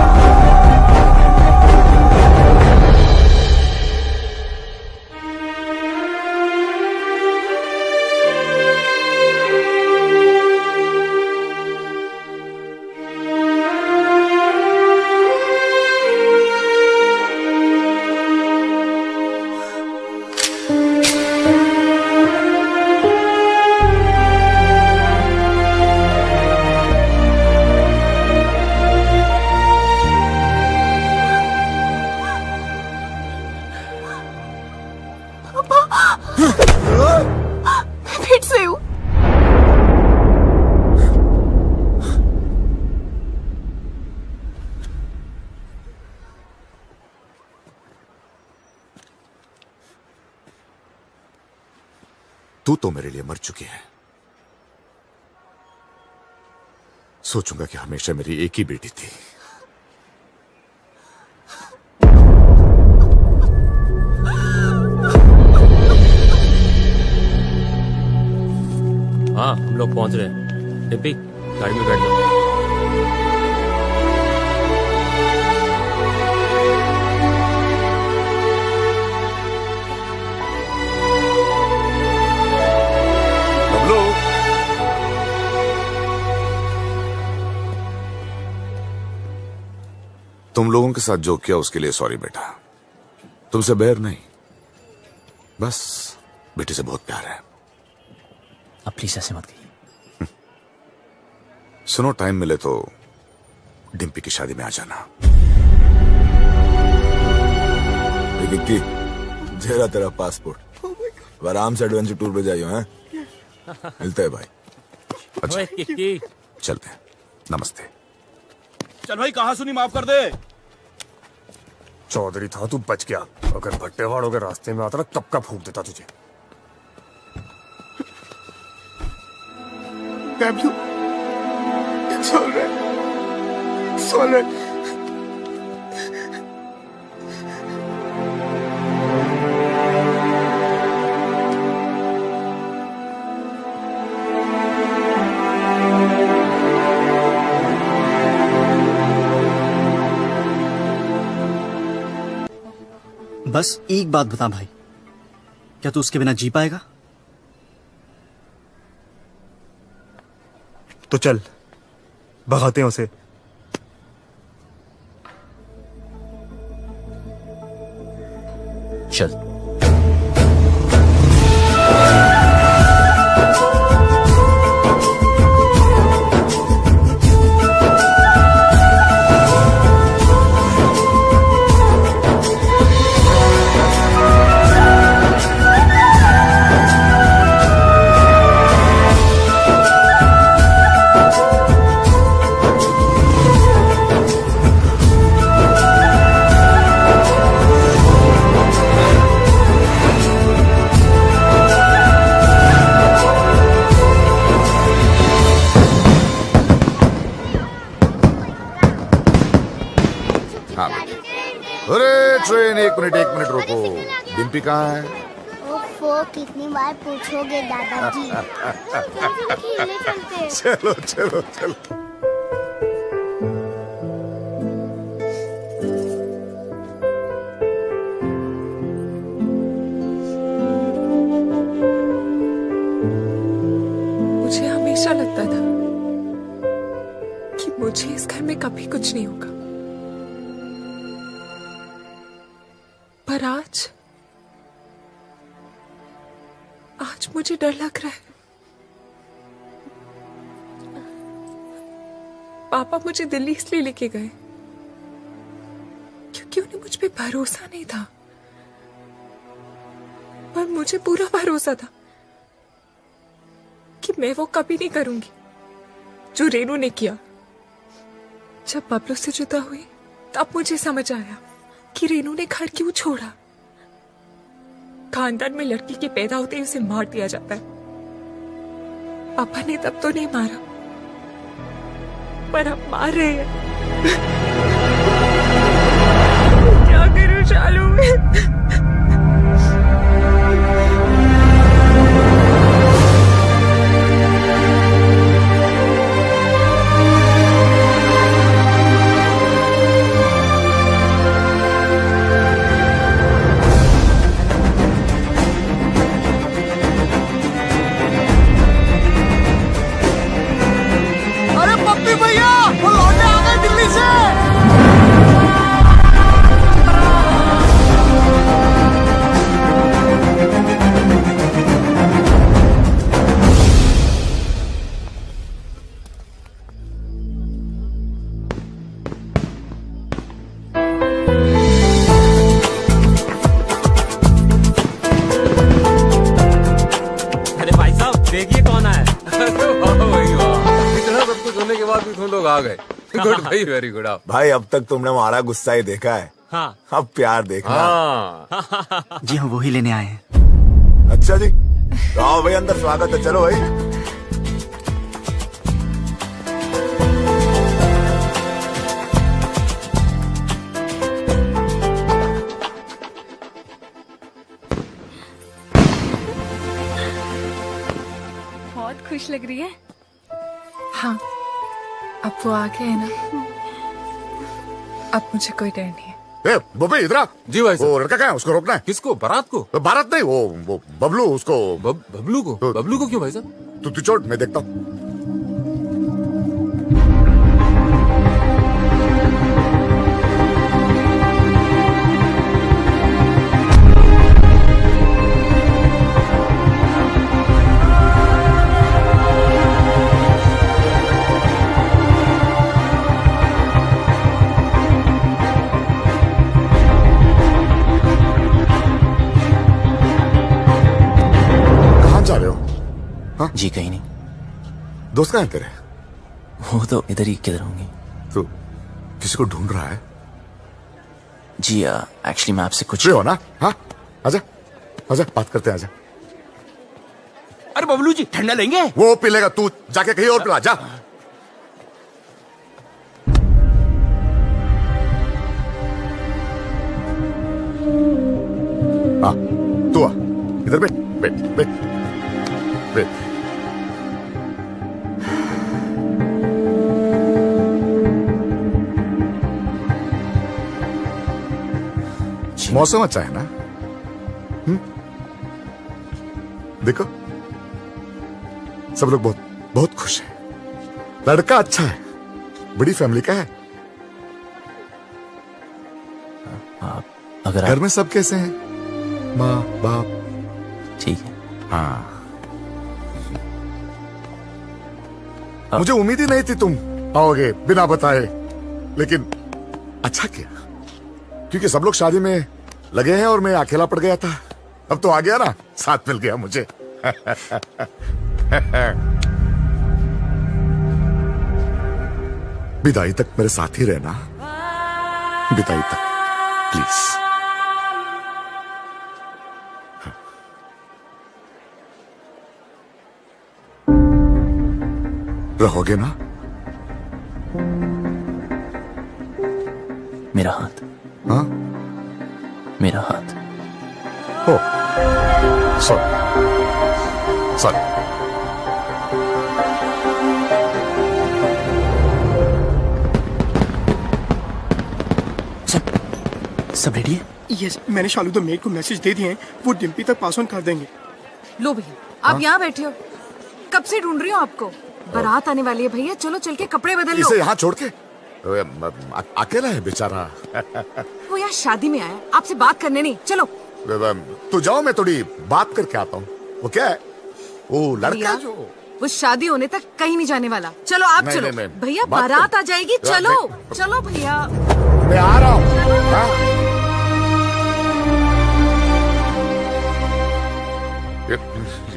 तू तो मेरे लिए मर चुकी है। सोचूंगा कि हमेशा मेरी एक ही बेटी थी। हाँ, हम लोग पहुंच रहे हैं। डिम्पी, गाड़ी में बैठ जाओ। तुम लोगों के साथ जो किया उसके लिए सॉरी बेटा, तुमसे बैर नहीं, बस बेटी से बहुत प्यार है। अब प्लीज ऐसे मत कहिए। सुनो, टाइम मिले तो डिम्पी की शादी में आ जाना। विक्की, जेरा तेरा पासपोर्ट, आराम से एडवेंचर टूर पे जाइयो हैं। मिलते हैं भाई। अच्छा, किक्की, चलते हैं। नमस्ते। चल भाई, कहा सुनी, माफ कर दे। चौधरी था, तू बच गया। अगर भट्टेवाड़ों के रास्ते में आता ना, कब का फूंक देता तुझे। It's all right. It's all right. बस एक बात बता भाई, क्या तू उसके बिना जी पाएगा? तो चल भगाते हैं उसे। चल। अरे ट्रेन, एक मिनट रुको। डिम्पी कहाँ है? ओफो, कितनी बार पूछोगे दादाजी। चलो चलो चलो। मुझे हमेशा लगता था कि मुझे इस घर में कभी कुछ नहीं होगा, पर आज मुझे डर लग रहा है। पापा मुझे दिल्ली इसलिए लेके गए क्योंकि उन्हें मुझ पे भरोसा नहीं था, पर मुझे पूरा भरोसा था कि मैं वो कभी नहीं करूंगी जो रेनू ने किया। जब बबलू से जुदा हुई तब मुझे समझ आया कि रेनू ने घर क्यों छोड़ा। खानदान में लड़की के पैदा होते ही उसे मार दिया जाता है। पापा ने तब तो नहीं मारा, पर अब मार रहे हैं। क्या करूं शालू में? देखिए कौन आया। इतना सब कुछ होने के बाद भी तुम लोग आ गए। गुड भाई, वेरी गुड। भाई अब तक तुमने हमारा गुस्सा ही देखा है। हाँ। अब प्यार देखना। हाँ। जी हाँ, वही लेने आए हैं। अच्छा जी, तो आओ भाई अंदर, स्वागत है। चलो भाई। बहुत खुश लग रही है। हाँ, अब वो आ गए ना, अब मुझे कोई डर नहीं है। ए, बबे इधर आ। जी भाई साहब। वो लड़का कहाँ है? उसको रोकना है। किसको? बारात को? बारात नहीं, वो बबलू, उसको। बबलू को? बबलू को क्यों भाई साहब? तू चोट, मैं देखता हूँ। जी कहीं नहीं। दोस्त कहाँ है तेरे? वो तो इधर ही किधर होंगे। तू किसी को ढूंढ रहा है? जी एक्चुअली मैं आपसे कुछ हो ना। हाँ, आजा आजा, बात करते हैं, आजा। अरे बबलू जी, ठंडा लेंगे? वो पी लेगा, तू जाके कहीं और पिला जा। हाँ, तू आ इधर, बैठ बैठ बैठ बैठ। मौसम अच्छा है ना? देखो सब लोग बहुत बहुत खुश हैं। लड़का अच्छा है, बड़ी फैमिली का है। अगर घर में सब कैसे हैं? माँ बाप? ठीक है। हाँ, मुझे उम्मीद ही नहीं थी तुम आओगे बिना बताए, लेकिन अच्छा किया, क्योंकि सब लोग शादी में लगे हैं और मैं अकेला पड़ गया था। अब तो आ गया ना, साथ मिल गया मुझे। विदाई तक मेरे साथ ही रहना, विदाई तक प्लीज। रहोगे ना? मेरा हाथ। हाँ, मेरा हाथ। ओ सॉरी सॉरी। सब रेडी है? यस, मैंने शालू द मेड को मैसेज दे दिए हैं, वो डिम्पी तक पास ऑन कर देंगे। लो भैया, आप यहाँ बैठे हो, कब से ढूंढ रही हूँ आपको। बारात आने वाली है भैया, चलो चल के कपड़े बदल लो। इसे यहाँ छोड़ के अकेला है बेचारा। वो यहाँ शादी में आया, आपसे बात करने नहीं। चलो तू जाओ, मैं थोड़ी बात करके आता हूँ। वो क्या है? वो लड़का जो वो शादी होने तक कहीं नहीं जाने वाला। चलो आप नहीं, चलो नहीं, नहीं, भैया, बात बारात कर। आ जाएगी। चलो चलो भैया, मैं आ रहा हूँ। हाँ?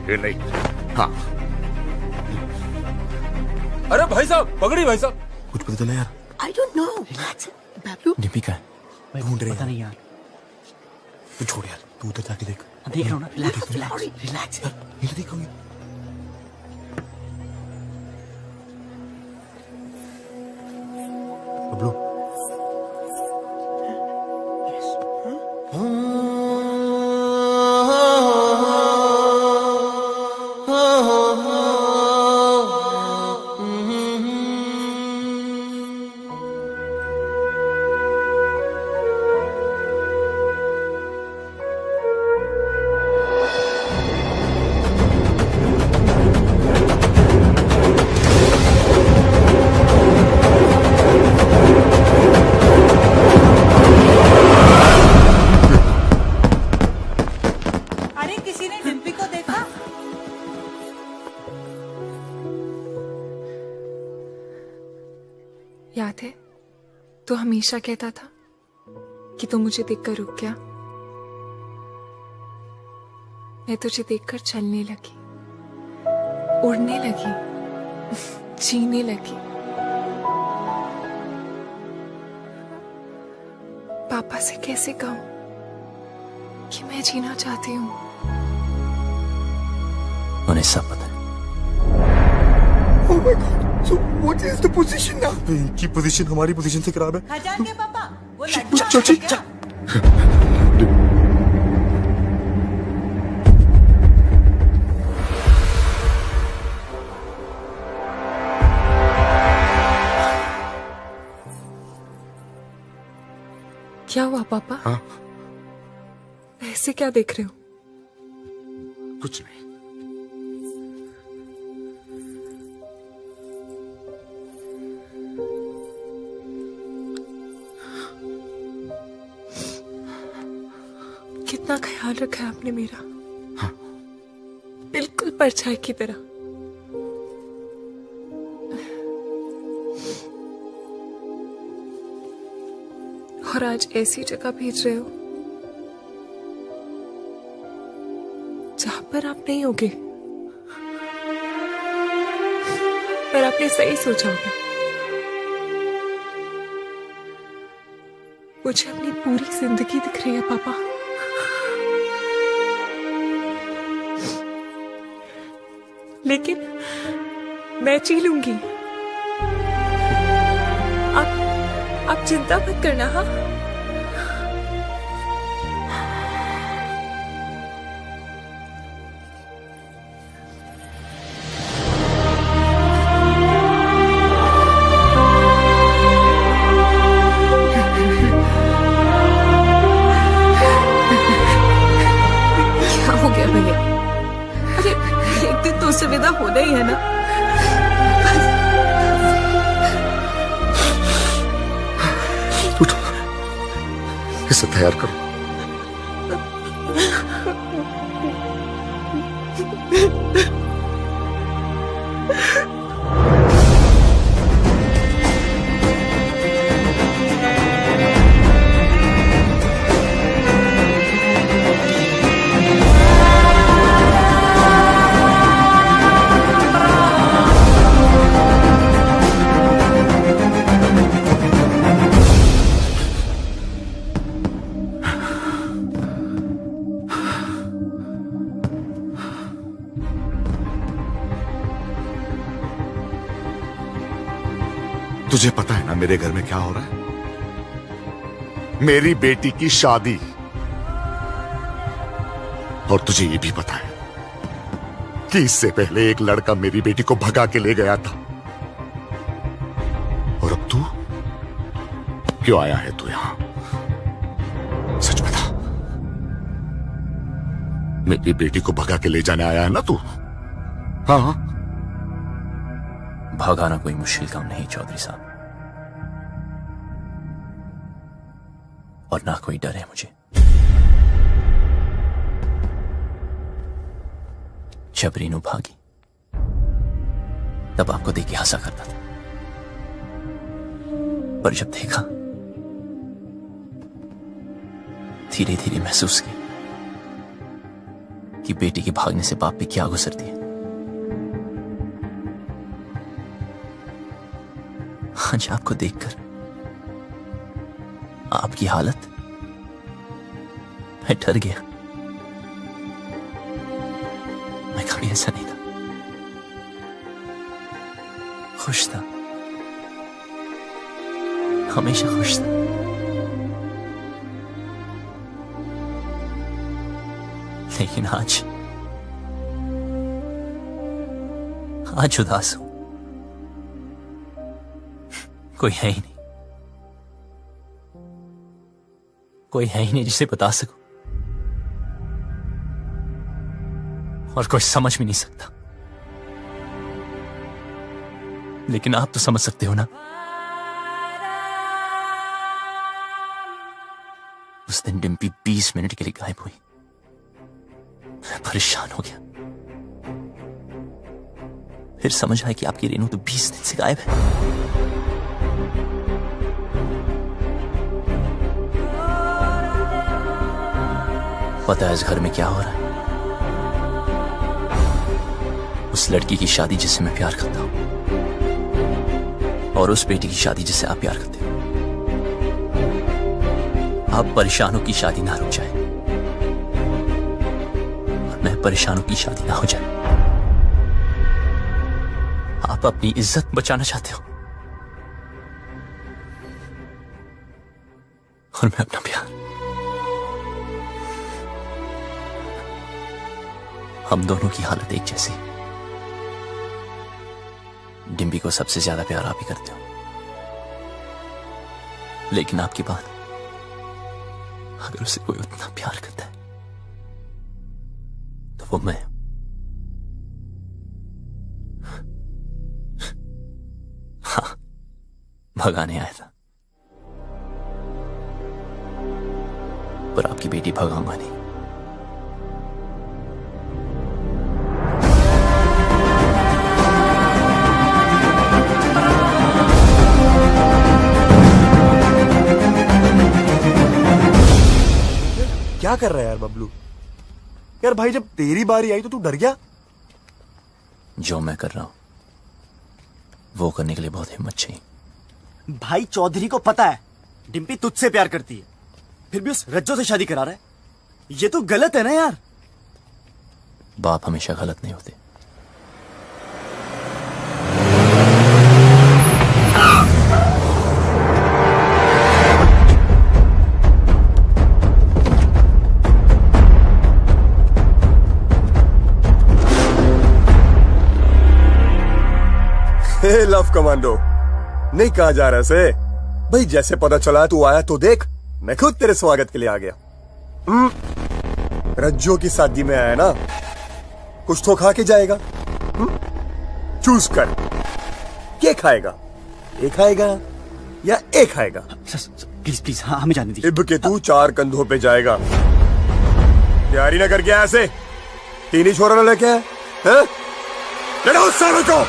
ये नहीं। हाँ, अरे भाई साहब, पकड़ी भाई साहब। कुछ पता चला यार? I don't know. Bablu Dimpy का है? ढूंढ रहे पता नहीं यार। तू छोड़ यार, तू उधर जाके देख। देख रहा हूँ ना। रिलैक्स रिलैक्स यार, ये तो देखोगे। बबलू, अरे किसी ने डिम्पी को देखा? याद है तो हमेशा कहता था कि तू मुझे देखकर रुक गया। मैं तुझे देखकर चलने लगी, उड़ने लगी, जीने लगी। पापा से कैसे कहूं कि मैं जीना चाहती हूँ। उन्हें सब पता है। Oh my God! So what is the position now? इनकी पोजीशन हमारी पोजीशन से खराब है। खजान के पापा, वो चल चल चल। क्या हुआ पापा? हाँ? ऐसे क्या देख रहे हो? कुछ नहीं। कितना ख्याल रखा है आपने मेरा। हाँ। बिल्कुल परछाई की तरह। और आज ऐसी जगह भेज रहे हो जहां पर आप नहीं होगे। पर आपने सही सोचा होगा। मुझे अपनी पूरी जिंदगी दिख रही है पापा। लेकिन मैं जी लूंगी। आप चिंता मत करना। हाँ, क्या हो गया भैया? अरे है ना? उठो, इसे तैयार करो। तुझे पता है ना मेरे घर में क्या हो रहा है? मेरी बेटी की शादी। और तुझे ये भी पता है कि इससे पहले एक लड़का मेरी बेटी को भगा के ले गया था। और अब तू क्यों आया है तू यहां? सच बता, मेरी बेटी को भगा के ले जाने आया है ना तू? हाँ। भगाना कोई मुश्किल काम नहीं चौधरी साहब, और ना कोई डर है मुझे। जब रीनू भागी तब आपको देख के हंसा करता था, पर जब देखा धीरे धीरे महसूस किया कि बेटी के भागने से बाप पे क्या गुजरती है। आज आपको देखकर आपकी हालत, मैं डर गया। मैं कभी ऐसा नहीं था, खुश था, हमेशा खुश था। लेकिन आज उदास हूं। कोई है ही नहीं, कोई है ही नहीं जिसे बता सकूं, और कोई समझ भी नहीं सकता। लेकिन आप तो समझ सकते हो ना। उस दिन डिम्पी 20 मिनट के लिए गायब हुई। मैं परेशान हो गया। फिर समझ आया कि आपकी रेनू तो 20 दिन से गायब है। पता है इस घर में क्या हो रहा है? उस लड़की की शादी जिससे मैं प्यार करता हूं, और उस बेटी की शादी जिससे आप प्यार करते हो। आप परेशानों की शादी ना रुक जाए, और मैं परेशानों की शादी ना हो जाए। आप अपनी इज्जत बचाना चाहते हो, और मैं अपना प्यार। हम दोनों की हालत एक जैसी। डिम्पी को सबसे ज्यादा प्यार आप ही करते हो, लेकिन आपकी बात, अगर उसे कोई उतना प्यार करता है तो वो मैं। हाँ, भगाने आया था, पर आपकी बेटी भगाऊंगा नहीं। क्या कर रहा है यार बबलू? यार भाई, जब तेरी बारी आई तो तू डर गया? जो मैं कर रहा हूं वो करने के लिए बहुत हिम्मत चाहिए। भाई चौधरी को पता है डिम्पी तुझसे प्यार करती है, फिर भी उस रज्जो से शादी करा रहा है। ये तो गलत है ना यार। बाप हमेशा गलत नहीं होते। लव कमांडो, नहीं कहा जा रहा से भाई। जैसे पता चला तू आया तो देख, मैं खुद तेरे स्वागत के लिए आ गया। रज्जो की शादी में आया ना, कुछ तो खा के जाएगा। चूज कर, क्या खाएगा? ए खाएगा या ए खाएगा? प्लीज प्लीज, हाँ हमें जाने दीजिए। इब के तू 4 कंधों पे जाएगा। तैयारी ना करके आया ऐसे 3 ही छोरा ना लेके आया है? लड़ाओ सालों को।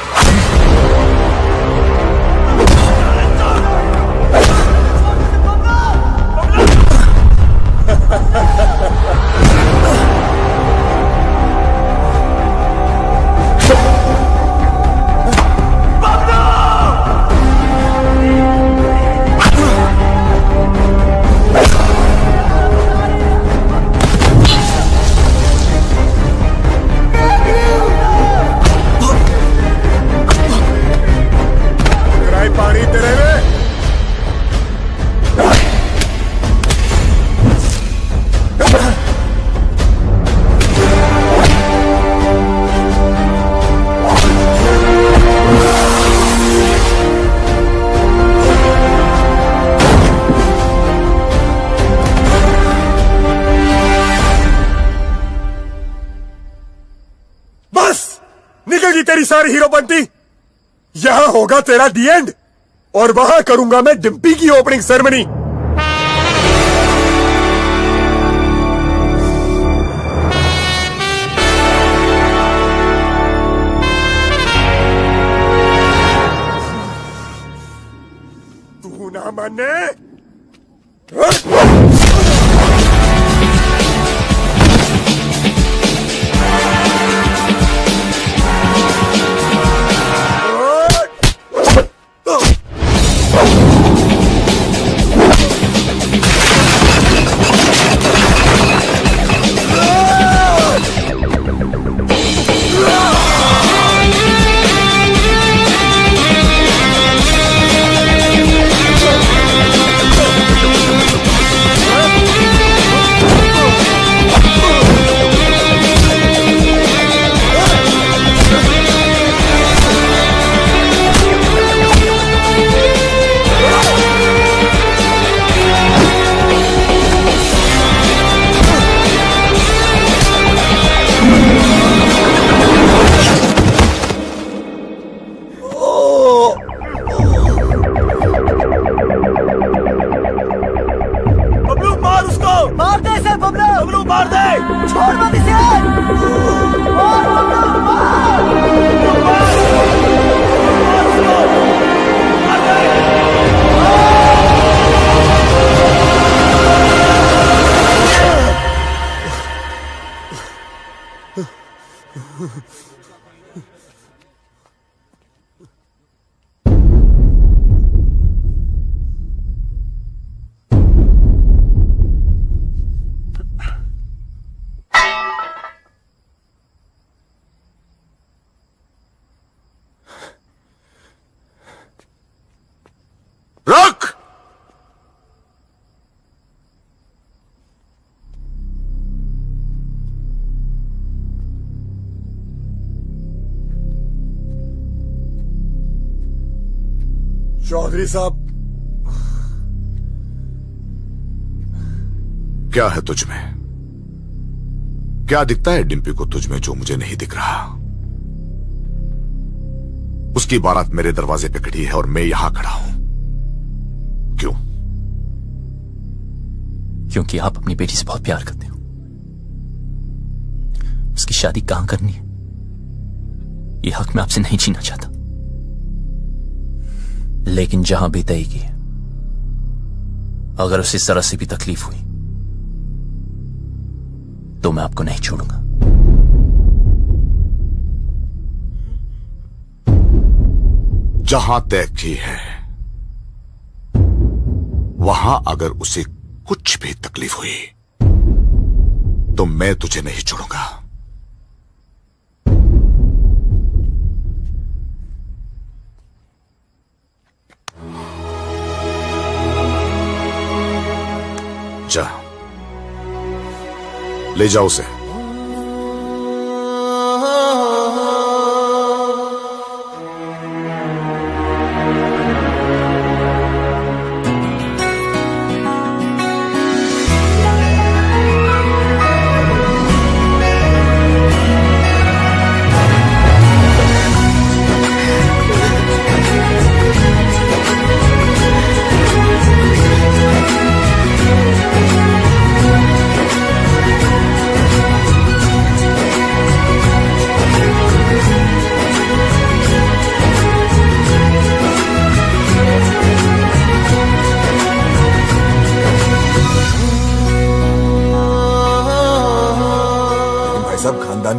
पानी तेरे में। बस निकल गई तेरी सारी हीरो बनती। यहां होगा तेरा दी एंड और वहां करूंगा मैं डिम्पी की ओपनिंग सेरेमनी। तू ना माने? रुक! चौधरी साहब, क्या है तुझ में? क्या दिखता है डिम्पी को तुझ में जो मुझे नहीं दिख रहा? उसकी बारात मेरे दरवाजे पे खड़ी है और मैं यहां खड़ा हूं। क्यों? क्योंकि आप अपनी बेटी से बहुत प्यार करते हो। उसकी शादी कहां करनी है ये हक मैं आपसे नहीं छीनना चाहता, लेकिन जहां भी तय की, अगर उसे जरा सी भी तकलीफ हुई तो मैं आपको नहीं छोड़ूंगा। जहां तय की है वहां अगर उसे कुछ भी तकलीफ हुई तो मैं तुझे नहीं छोड़ूंगा। जा, ले जाओ उसे।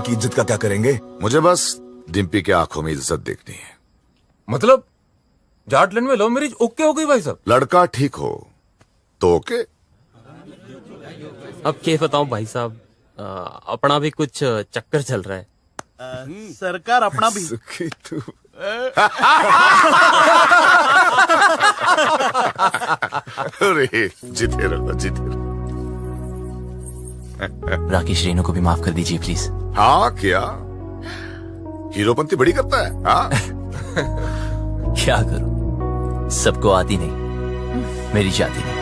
उनकी इज्जत का क्या करेंगे? मुझे बस डिम्पी के आंखों में इज्जत देखनी है। मतलब जाटलैंड में लव मैरिज ओके हो गई भाई साहब? लड़का ठीक हो तो ओके। अब क्या बताऊं भाई साहब, अपना भी कुछ चक्कर चल रहा है। सरकार अपना भी सुखी तू। अरे जीते रहो जीते रहो। राकेश रेनू को भी माफ कर दीजिए प्लीज। हाँ क्या हीरोपंती बड़ी करता है? हाँ क्या करूं, सबको आती नहीं, मेरी जाती नहीं।